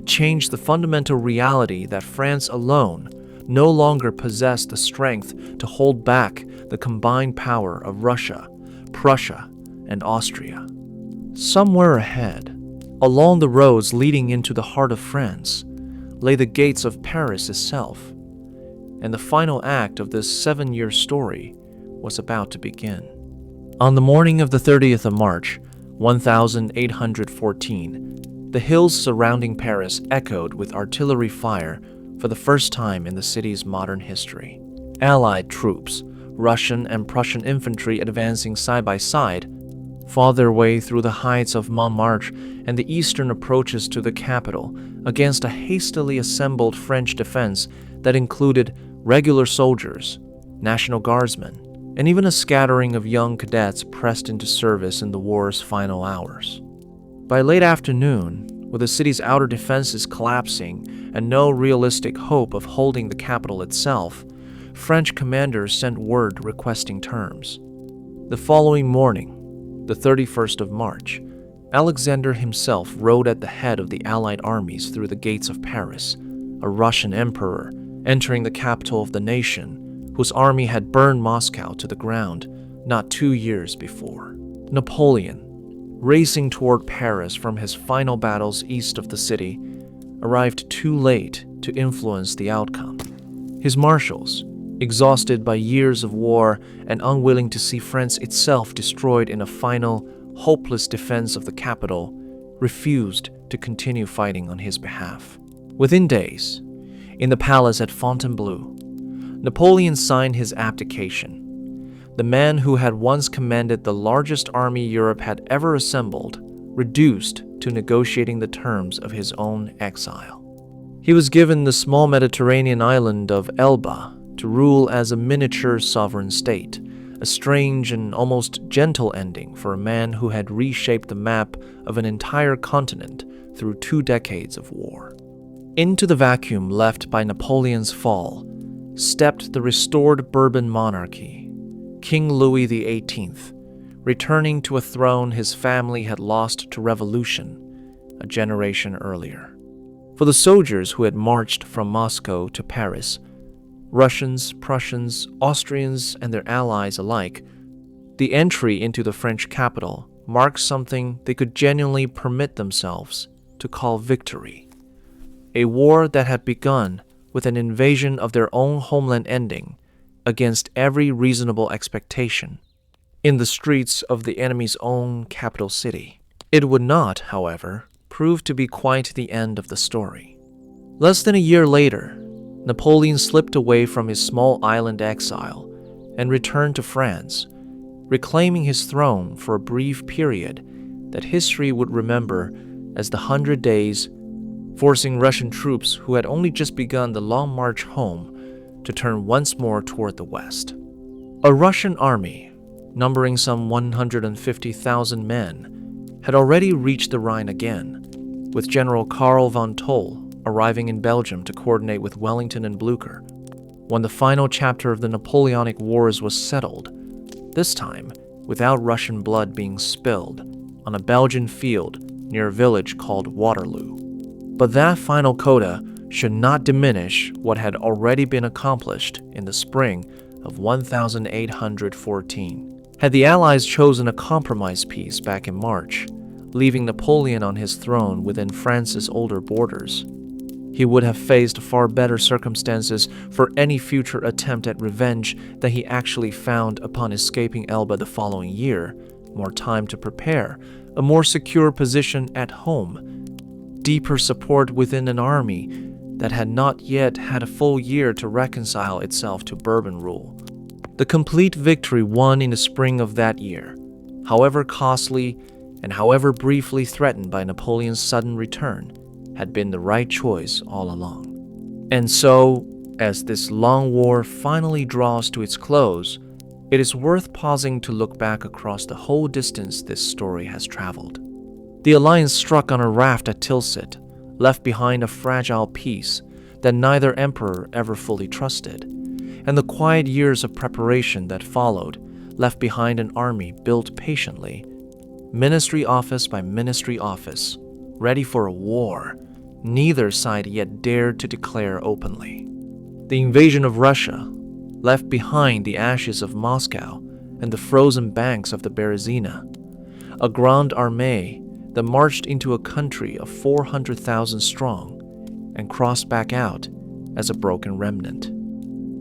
change the fundamental reality that France alone no longer possessed the strength to hold back the combined power of Russia, Prussia, and Austria. Somewhere ahead, along the roads leading into the heart of France, lay the gates of Paris itself, and the final act of this 7-year story was about to begin. On the morning of the 30th of March, 1814, the hills surrounding Paris echoed with artillery fire for the first time in the city's modern history. Allied troops, Russian and Prussian infantry advancing side by side, fought their way through the heights of Montmartre and the eastern approaches to the capital against a hastily assembled French defense that included regular soldiers, National Guardsmen, and even a scattering of young cadets pressed into service in the war's final hours. By late afternoon, with the city's outer defenses collapsing and no realistic hope of holding the capital itself, French commanders sent word requesting terms. The following morning, the 31st of March, Alexander himself rode at the head of the Allied armies through the gates of Paris, a Russian emperor entering the capital of the nation, whose army had burned Moscow to the ground not 2 years before. Napoleon, racing toward Paris from his final battles east of the city, arrived too late to influence the outcome. His marshals, exhausted by years of war and unwilling to see France itself destroyed in a final, hopeless defense of the capital, refused to continue fighting on his behalf. Within days, in the palace at Fontainebleau, Napoleon signed his abdication. The man who had once commanded the largest army Europe had ever assembled, reduced to negotiating the terms of his own exile. He was given the small Mediterranean island of Elba to rule as a miniature sovereign state, a strange and almost gentle ending for a man who had reshaped the map of an entire continent through 2 decades of war. Into the vacuum left by Napoleon's fall stepped the restored Bourbon monarchy, King Louis XVIII, returning to a throne his family had lost to revolution a generation earlier. For the soldiers who had marched from Moscow to Paris, Russians, Prussians, Austrians, and their allies alike, the entry into the French capital marked something they could genuinely permit themselves to call victory. A war that had begun with an invasion of their own homeland ending against every reasonable expectation in the streets of the enemy's own capital city. It would not, however, prove to be quite the end of the story. Less than a year later, Napoleon slipped away from his small island exile and returned to France, reclaiming his throne for a brief period that history would remember as the 100 Days, forcing Russian troops who had only just begun the long march home to turn once more toward the west. A Russian army, numbering some 150,000 men, had already reached the Rhine again, with General Karl von Toll arriving in Belgium to coordinate with Wellington and Blücher. When the final chapter of the Napoleonic Wars was settled, this time without Russian blood being spilled on a Belgian field near a village called Waterloo. But that final coda should not diminish what had already been accomplished in the spring of 1814. Had the Allies chosen a compromise peace back in March, leaving Napoleon on his throne within France's older borders, he would have faced far better circumstances for any future attempt at revenge than he actually found upon escaping Elba the following year, more time to prepare, a more secure position at home, deeper support within an army that had not yet had a full year to reconcile itself to Bourbon rule. The complete victory won in the spring of that year, however costly and however briefly threatened by Napoleon's sudden return, had been the right choice all along. And so, as this long war finally draws to its close, it is worth pausing to look back across the whole distance this story has traveled. The alliance struck on a raft at Tilsit, left behind a fragile peace that neither emperor ever fully trusted, and the quiet years of preparation that followed left behind an army built patiently, ministry office by ministry office, ready for a war neither side yet dared to declare openly. The invasion of Russia left behind the ashes of Moscow and the frozen banks of the Berezina, a Grande Armée that marched into a country of 400,000 strong and crossed back out as a broken remnant.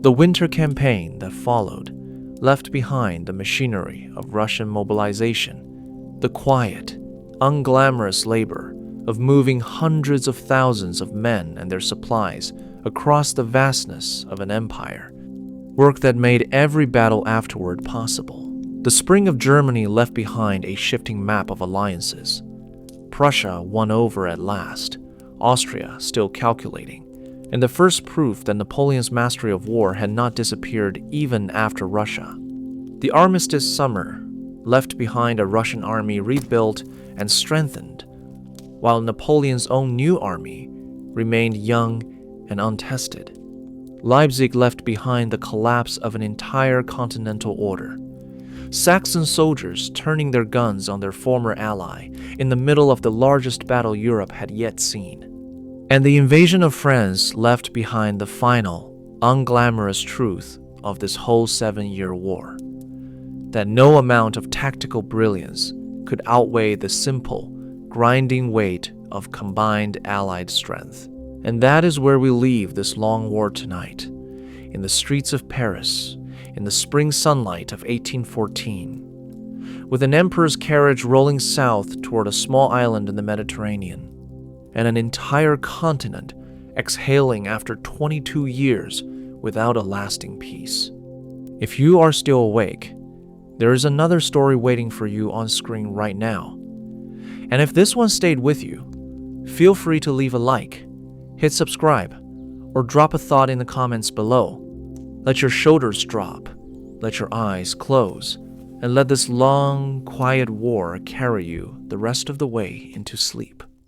The winter campaign that followed left behind the machinery of Russian mobilization, the quiet, unglamorous labor of moving hundreds of thousands of men and their supplies across the vastness of an empire, work that made every battle afterward possible. The spring of Germany left behind a shifting map of alliances. Prussia won over at last, Austria still calculating, and the first proof that Napoleon's mastery of war had not disappeared even after Russia. The armistice summer left behind a Russian army rebuilt and strengthened, while Napoleon's own new army remained young and untested. Leipzig left behind the collapse of an entire continental order. Saxon soldiers turning their guns on their former ally in the middle of the largest battle Europe had yet seen. And the invasion of France left behind the final, unglamorous truth of this whole 7-year war, that no amount of tactical brilliance could outweigh the simple, grinding weight of combined Allied strength. And that is where we leave this long war tonight, in the streets of Paris, in the spring sunlight of 1814, with an emperor's carriage rolling south toward a small island in the Mediterranean, and an entire continent exhaling after 22 years without a lasting peace. If you are still awake, there is another story waiting for you on screen right now. And if this one stayed with you, feel free to leave a like, hit subscribe, or drop a thought in the comments below. Let your shoulders drop, let your eyes close, and let this long, quiet war carry you the rest of the way into sleep.